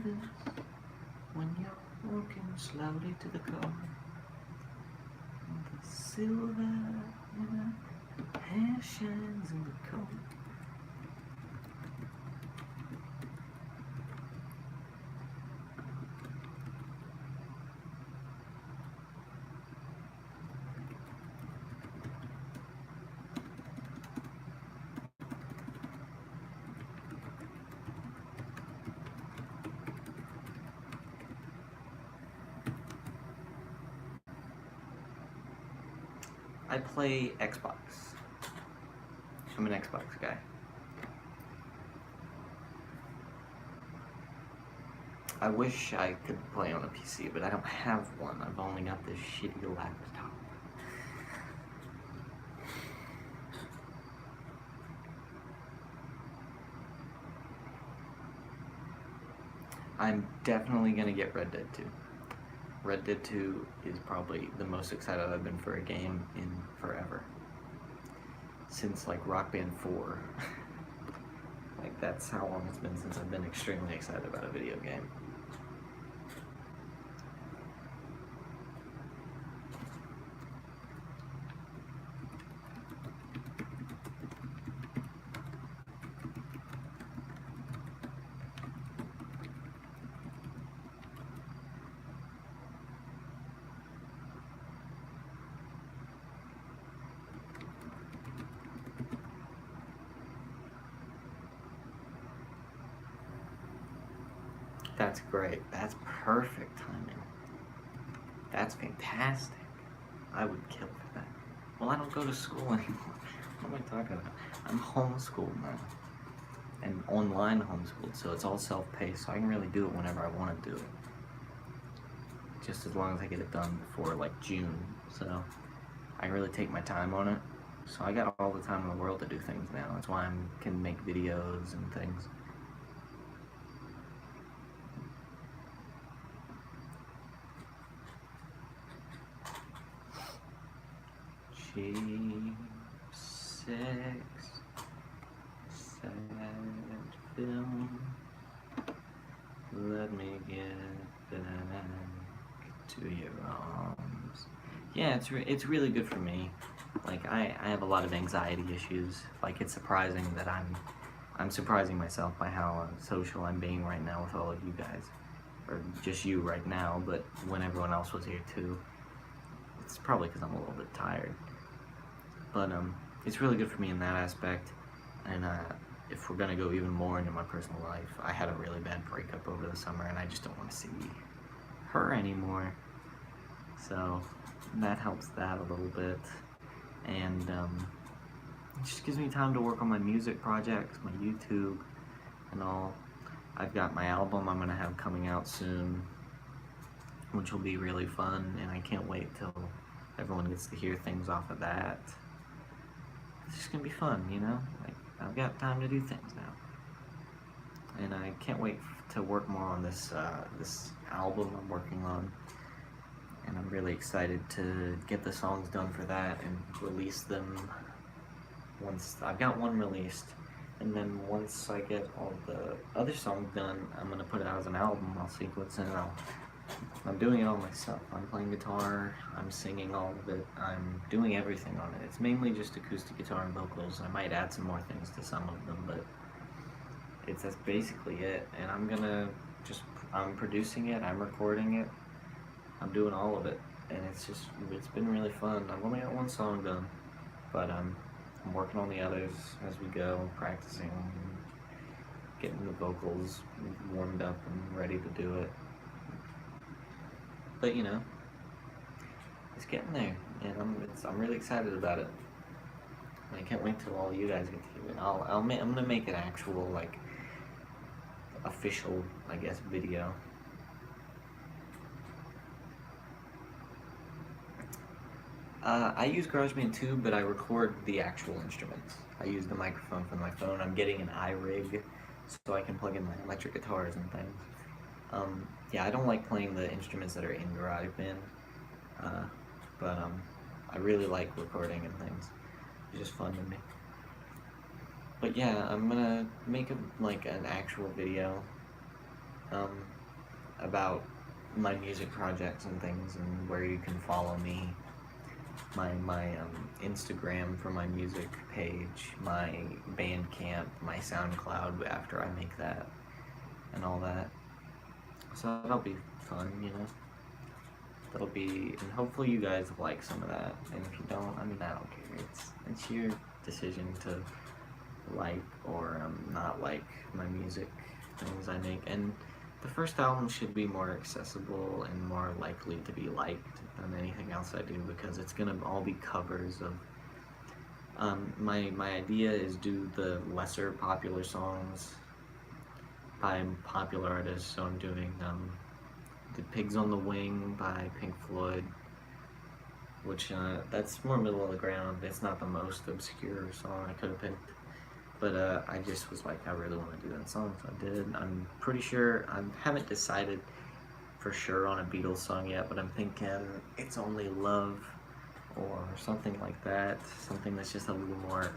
when you're walking slowly to the car, the silver hair shines in the cold. I play Xbox. I'm an Xbox guy. I wish I could play on a PC, but I don't have one. I've only got this shitty laptop. I'm definitely gonna get Red Dead 2. Red Dead 2 is probably the most excited I've been for a game in forever. Since like Rock Band 4. Like that's how long it's been since I've been extremely excited about a video game. That's great. That's perfect timing. That's fantastic. I would kill for that. Well, I don't go to school anymore. What am I talking about? I'm homeschooled now. And online homeschooled, so it's all self-paced, so I can really do it whenever I want to do it. Just as long as I get it done before, like, June. So I can really take my time on it. So I got all the time in the world to do things now. That's why I can make videos and things. G6 sad film. Let me get back to your arms. Yeah, it's really good for me. Like I have a lot of anxiety issues. Like it's surprising that I'm surprising myself by how social I'm being right now with all of you guys, or just you right now. But when everyone else was here too, it's probably because I'm a little bit tired. But it's really good for me in that aspect. And if we're gonna go even more into my personal life, I had a really bad breakup over the summer, and I just don't want to see her anymore. So that helps that a little bit. And it just gives me time to work on my music projects, my YouTube, and all. I've got my album I'm gonna have coming out soon, which will be really fun, and I can't wait till everyone gets to hear things off of that. It's just gonna be fun, you know? Like, I've got time to do things now. And I can't wait to work more on this this album I'm working on. And I'm really excited to get the songs done for that and release them once I've got one released. And then once I get all the other songs done, I'm gonna put it out as an album. I'll sequence it. I'm doing it all myself. I'm playing guitar, I'm singing all of it, I'm doing everything on it. It's mainly just acoustic guitar and vocals. I might add some more things to some of them, but that's basically it. And I'm producing it, I'm recording it, I'm doing all of it, and it's been really fun. I've only got one song done, but I'm working on the others as we go, practicing, getting the vocals warmed up and ready to do it. But you know, it's getting there, and I'm really excited about it. I can't wait till all you guys get to hear it. I'm gonna make an actual, like, official, I guess, video. I use GarageBand too, but I record the actual instruments. I use the microphone from my phone. I'm getting an iRig so I can plug in my electric guitars and things. Yeah, I don't like playing the instruments that are in GarageBand, but I really like recording and things. It's just fun to me. But yeah, I'm gonna make an actual video about my music projects and things, and where you can follow me. My Instagram for my music page, my Bandcamp, my SoundCloud after I make that, and all that. So that'll be fun, you know. And hopefully you guys like some of that. And if you don't, I mean, I don't care. It's your decision to like or not like my music things I make. And the first album should be more accessible and more likely to be liked than anything else I do, because it's gonna all be covers of. My idea is do the lesser popular songs by popular artists. So I'm doing the Pigs on the Wing by Pink Floyd, which that's more middle of the ground. It's not the most obscure song I could have picked, but I just was like, I really want to do that song, so I did. I'm pretty sure, I haven't decided for sure on a Beatles song yet, but I'm thinking It's Only Love or something like that, something that's just a little more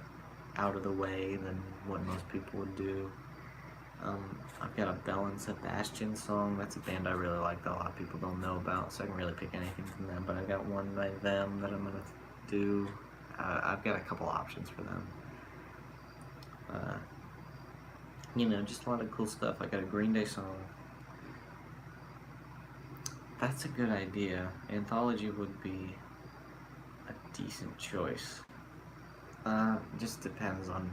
out of the way than what most people would do. I've got a Belle and Sebastian song. That's a band I really like that a lot of people don't know about, so I can really pick anything from them, but I've got one by them that I'm going to do. I've got a couple options for them. You know, just a lot of cool stuff. I got a Green Day song. That's a good idea. Anthology would be a decent choice. Just depends on,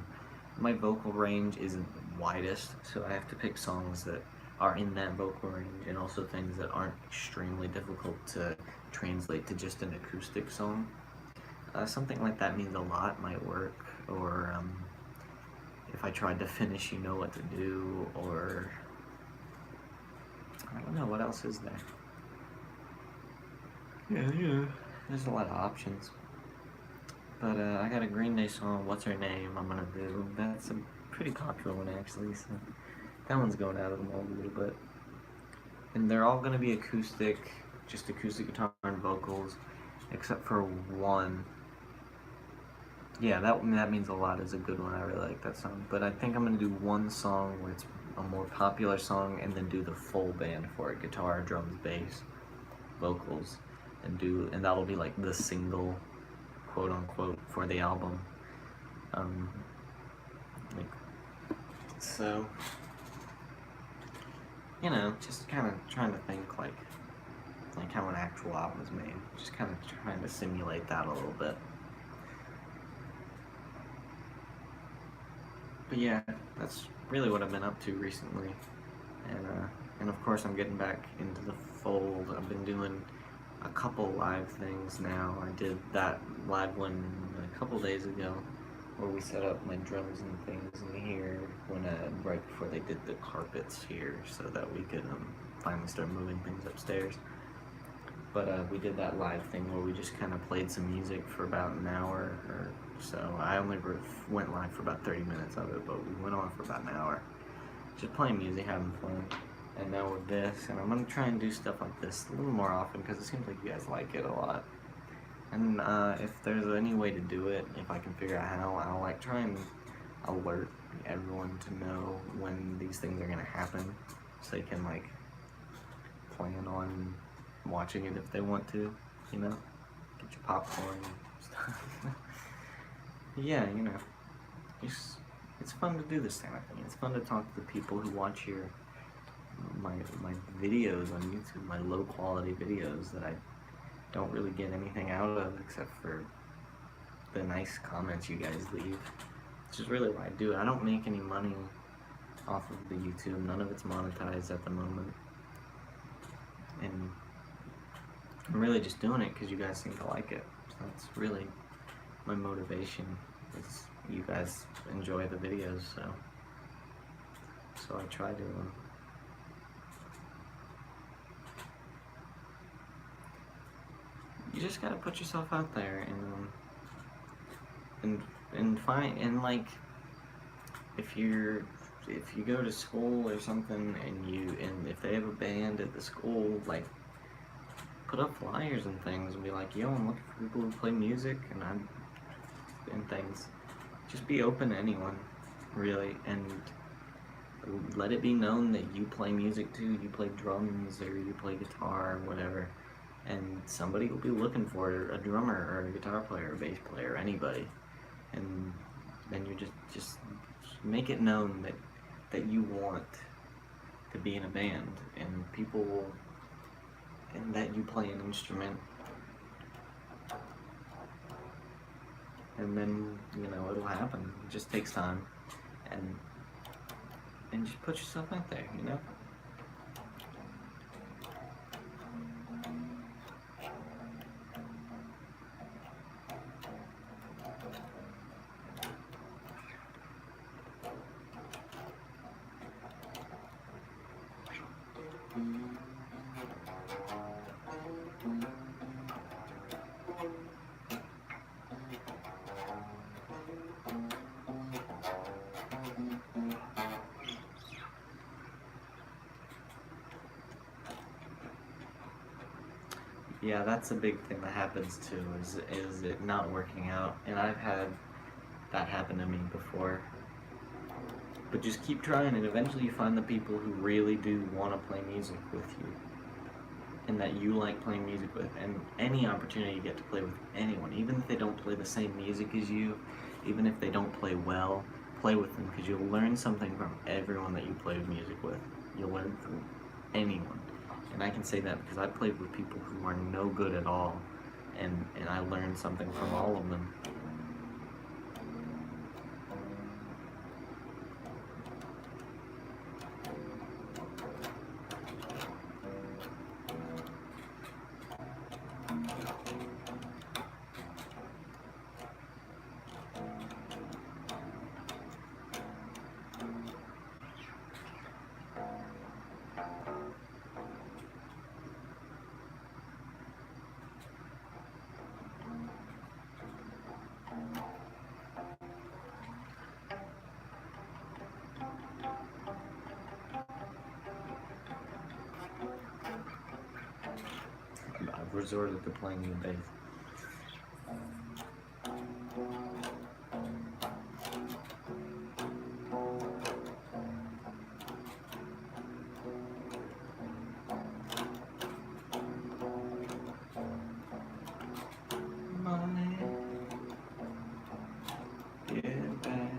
my vocal range isn't the widest, so I have to pick songs that are in that vocal range, and also things that aren't extremely difficult to translate to just an acoustic song. Something like that means a lot might work, or if I tried to finish You Know What to Do, or I don't know, what else is there? Yeah, there's a lot of options. But I got a Green Day song, What's Her Name, I'm gonna do. That's a pretty popular one actually, so that one's going out of the mold a little bit. And they're all gonna be acoustic, just acoustic guitar and vocals, except for one. Yeah, that means a lot. Is a good one. I really like that song. But I think I'm gonna do one song where it's a more popular song, and then do the full band for it: guitar, drums, bass, vocals, and that'll be like the single, quote unquote, for the album. Like, so, you know, just kind of trying to think like how an actual album is made. Just kind of trying to simulate that a little bit. But yeah, that's really what I've been up to recently, and of course I'm getting back into the fold. I've been doing a couple live things now. I did that live one a couple days ago, where we set up my drums and things in here right before they did the carpets here, so that we could finally start moving things upstairs. But we did that live thing where we just kind of played some music for about an hour or so. I only went live for about 30 minutes of it, but we went on for about an hour. Just playing music, having fun. And now with this, and I'm going to try and do stuff like this a little more often, because it seems like you guys like it a lot. And if there's any way to do it, if I can figure out how, I'll like try and alert everyone to know when these things are going to happen, so they can like plan on watching it if they want to, you know, get your popcorn and stuff. Yeah, you know, it's fun to do this kind of thing. It's fun to talk to the people who watch my videos on YouTube, my low quality videos that I don't really get anything out of except for the nice comments you guys leave. Which is really why I do it. I don't make any money off of the YouTube. None of it's monetized at the moment. And I'm really just doing it because you guys seem to like it. So that's really my motivation, is you guys enjoy the videos, so I try to you just gotta put yourself out there and find, and like if you go to school or something and if they have a band at the school, like put up flyers and things and be like, yo, I'm looking for people who play music and things. Just be open to anyone, really, and let it be known that you play music too. You play drums or you play guitar or whatever, and somebody will be looking for a drummer or a guitar player or a bass player or anybody, and then you just make it known that you want to be in a band, and people will, and that you play an instrument, and then, you know, it'll happen. It just takes time, and just put yourself out there, you know? Yeah, that's a big thing that happens too, is it not working out, and I've had that happen to me before. But just keep trying, and eventually you find the people who really do want to play music with you, and that you like playing music with, and any opportunity you get to play with anyone, even if they don't play the same music as you, even if they don't play well, play with them, because you'll learn something from everyone that you play music with. You'll learn from anyone. And I can say that because I played with people who are no good at all, and I learned something from all of them. resorted to playing the bass. Money, get back.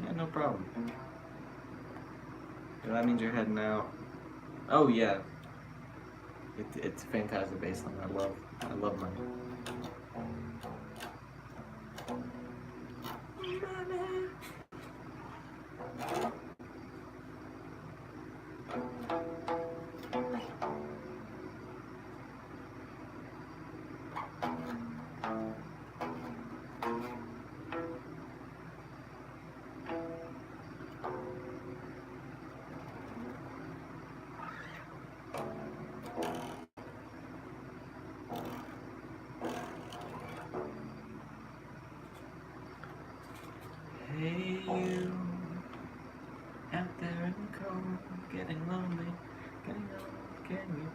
Yeah, no problem. That means you're heading out. Oh yeah, it's a fantastic bass line. I love money. Hey you, out there in the cold, getting lonely, can you?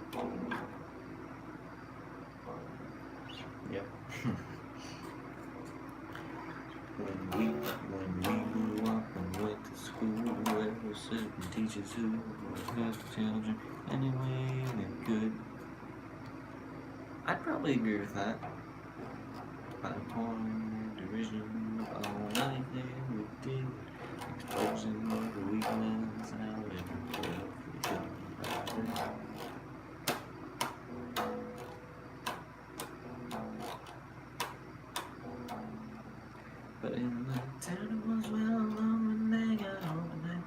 Yep. When we grew up and went to school, there were certain teachers who hurt children anyway they could. I'd probably agree with that. By pouring derision upon anything we did, exposing the weakness out in the but in the town it was well known when they got home at night.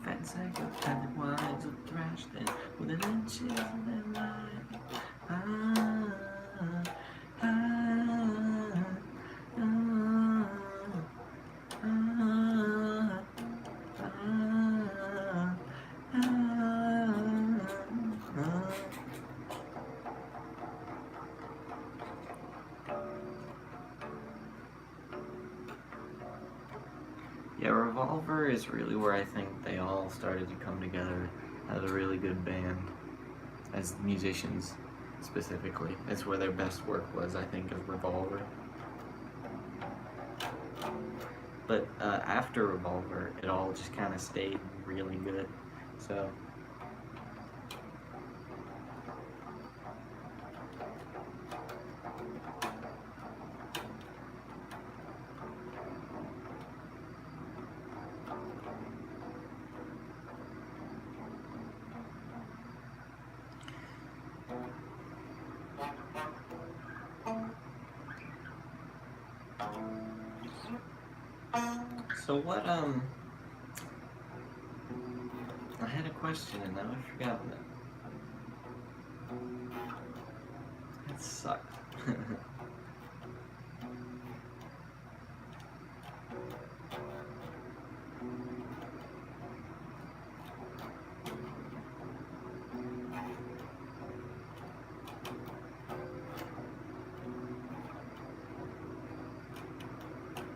Fat psychopathic wives would thrash them within inches of their life. Yeah, Revolver is really where I think they all started to come together as a really good band, as musicians specifically. That's where their best work was, I think, of Revolver. But after Revolver, it all just kind of stayed really good. So. So what, I had a question and now I've forgotten it. That sucked.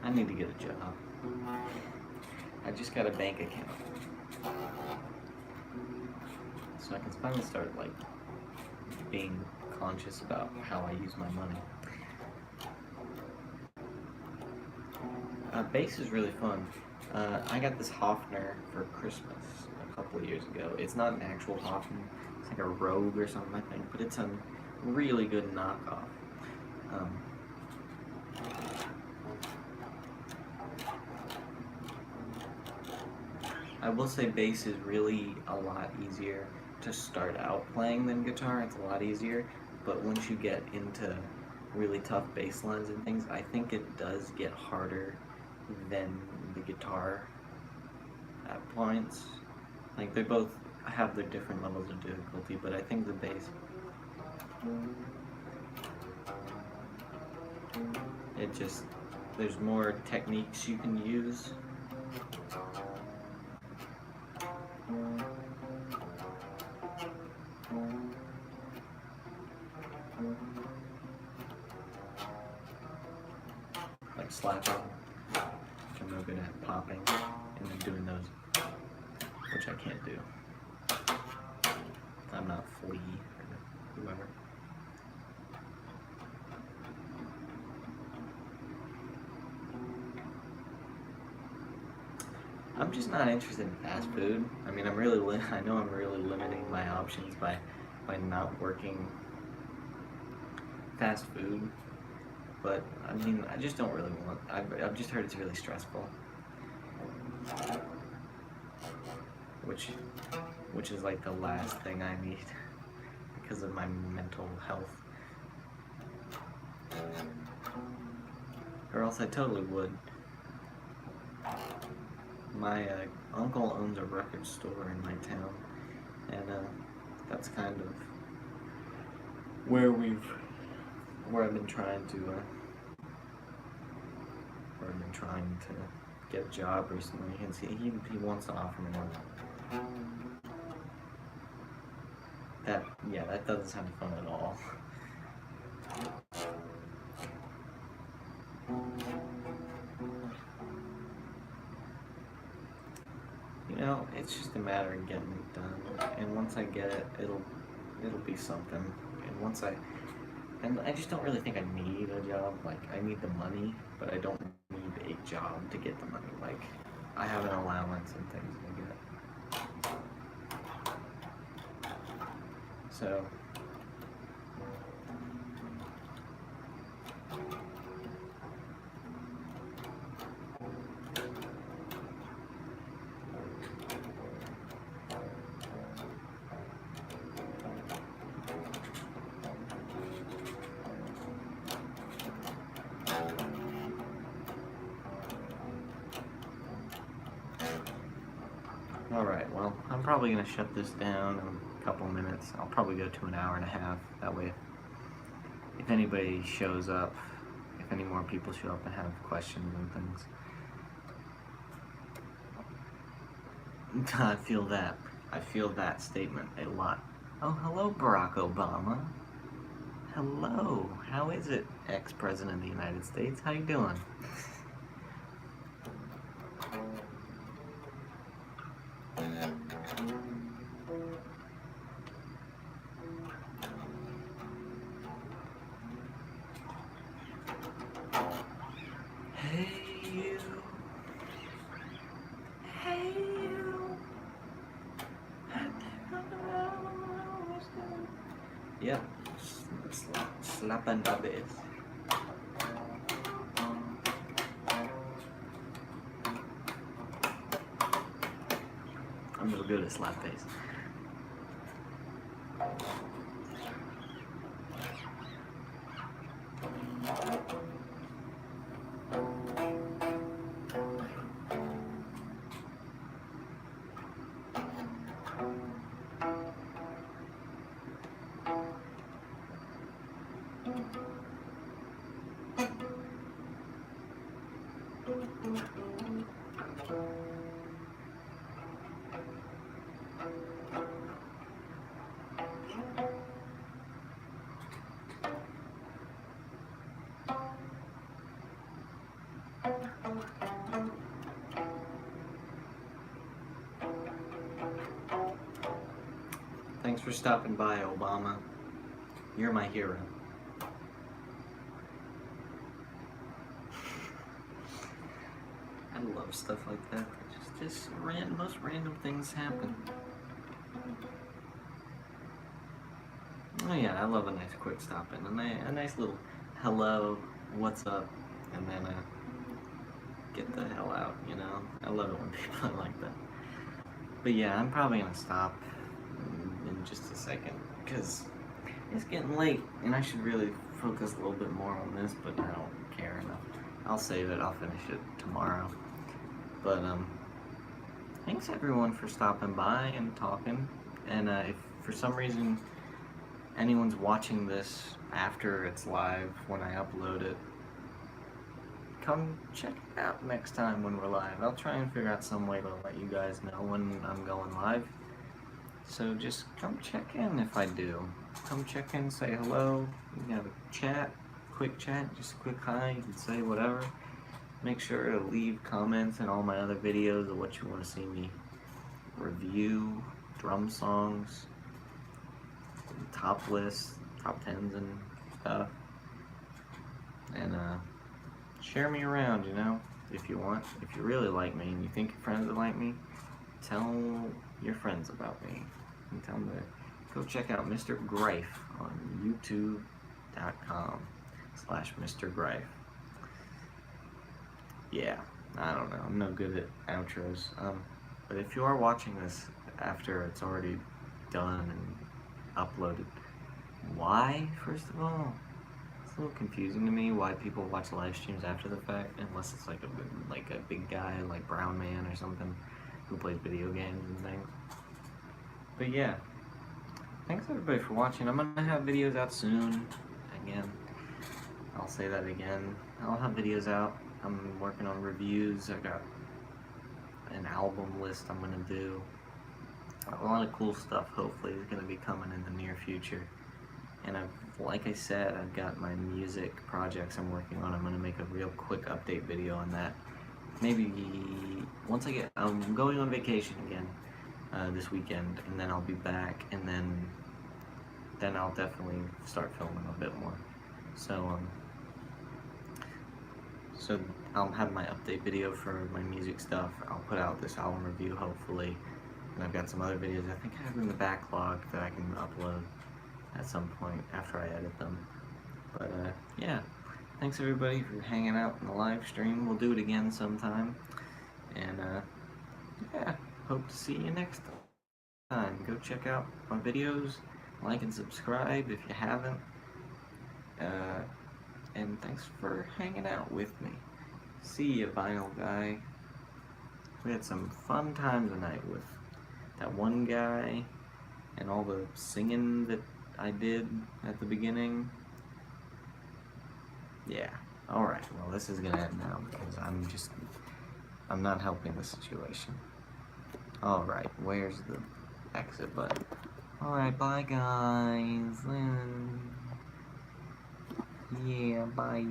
I need to get a job. I just got a bank account. So I can finally start, like, being conscious about how I use my money. Bass is really fun. I got this Hofner for Christmas a couple of years ago. It's not an actual Hofner. It's like a Rogue or something, I think. But it's a really good knockoff. I will say bass is really a lot easier to start out playing than guitar. It's a lot easier, but once you get into really tough bass lines and things, I think it does get harder than the guitar at points. Like, they both have their different levels of difficulty, but I think the bass, it just, there's more techniques you can use. Like slap on. good at popping and then doing those, which I can't do. I'm not Flea or whoever. I'm just not interested in fast food. I mean, I know I'm really limiting my options by not working fast food. But I mean, I just don't really want. I've just heard it's really stressful, which is like the last thing I need because of my mental health. Or else I totally would. My uncle owns a record store in my town, and that's kind of where I've been trying to get a job recently, and he wants to offer me one. That doesn't sound fun at all. You know, it's just a matter of getting it done, and once I get it, it'll be something. And I just don't really think I need a job. Like, I need the money, but I don't need a job to get the money. Like, I have an allowance and things like that. So, alright, well, I'm probably going to shut this down in a couple minutes. I'll probably go to an hour and a half. That way, if anybody shows up, if any more people show up and have questions and things. I feel that statement a lot. Oh, hello, Barack Obama. Hello. How is it, ex-president of the United States? How you doing? Hey you. Hey you. Yep. Slap and dub it. I'm real good at slap bass. Thanks for stopping by, Obama. You're my hero. I love stuff like that. Just most random things happen. Oh yeah, I love a nice quick stop in. A nice little hello, what's up, and then get the hell out, you know? I love it when people are like that. But yeah, I'm probably gonna stop in just a second, because it's getting late, and I should really focus a little bit more on this, but I don't care enough. I'll save it, I'll finish it tomorrow. But, thanks everyone for stopping by and talking, and if for some reason anyone's watching this after it's live, when I upload it, come check it out next time when we're live. I'll try and figure out some way to let you guys know when I'm going live. So just come check in if I do. Come check in, say hello, you can have a chat, quick chat, just a quick hi, you can say whatever. Make sure to leave comments in all my other videos of what you want to see me review, drum songs, top lists, top 10s and stuff. And share me around, you know, if you want. If you really like me and you think your friends would like me, tell your friends about me. And tell them to go check out Mr. Greif on youtube.com/Mr. Greif. Yeah, I don't know. I'm no good at outros. But if you are watching this after it's already done and uploaded, why, first of all? It's a little confusing to me why people watch live streams after the fact, unless it's like a big guy like Brown Man or something who plays video games and things. But yeah, thanks everybody for watching. I'm gonna have videos out soon. Again, I'll say that again. I'll have videos out. I'm working on reviews. I got an album list I'm gonna do. A lot of cool stuff hopefully is gonna be coming in the near future. And like I said, I've got my music projects I'm working on. I'm gonna make a real quick update video on that. Maybe once I'm going on vacation again this weekend, and then I'll be back, and then I'll definitely start filming a bit more. So I'll have my update video for my music stuff. I'll put out this album review hopefully, and I've got some other videos I think I have in the backlog that I can upload at some point after I edit them. But yeah, thanks everybody for hanging out in the live stream. We'll do it again sometime, and yeah, hope to see you next time. Go check out my videos, like and subscribe if you haven't, and thanks for hanging out with me. See ya, vinyl guy. We had some fun times tonight with that one guy and all the singing that I did at the beginning. Yeah, alright, well this is gonna end now because I'm not helping the situation. Alright, where's the exit button? Alright, bye guys. Yeah, bye.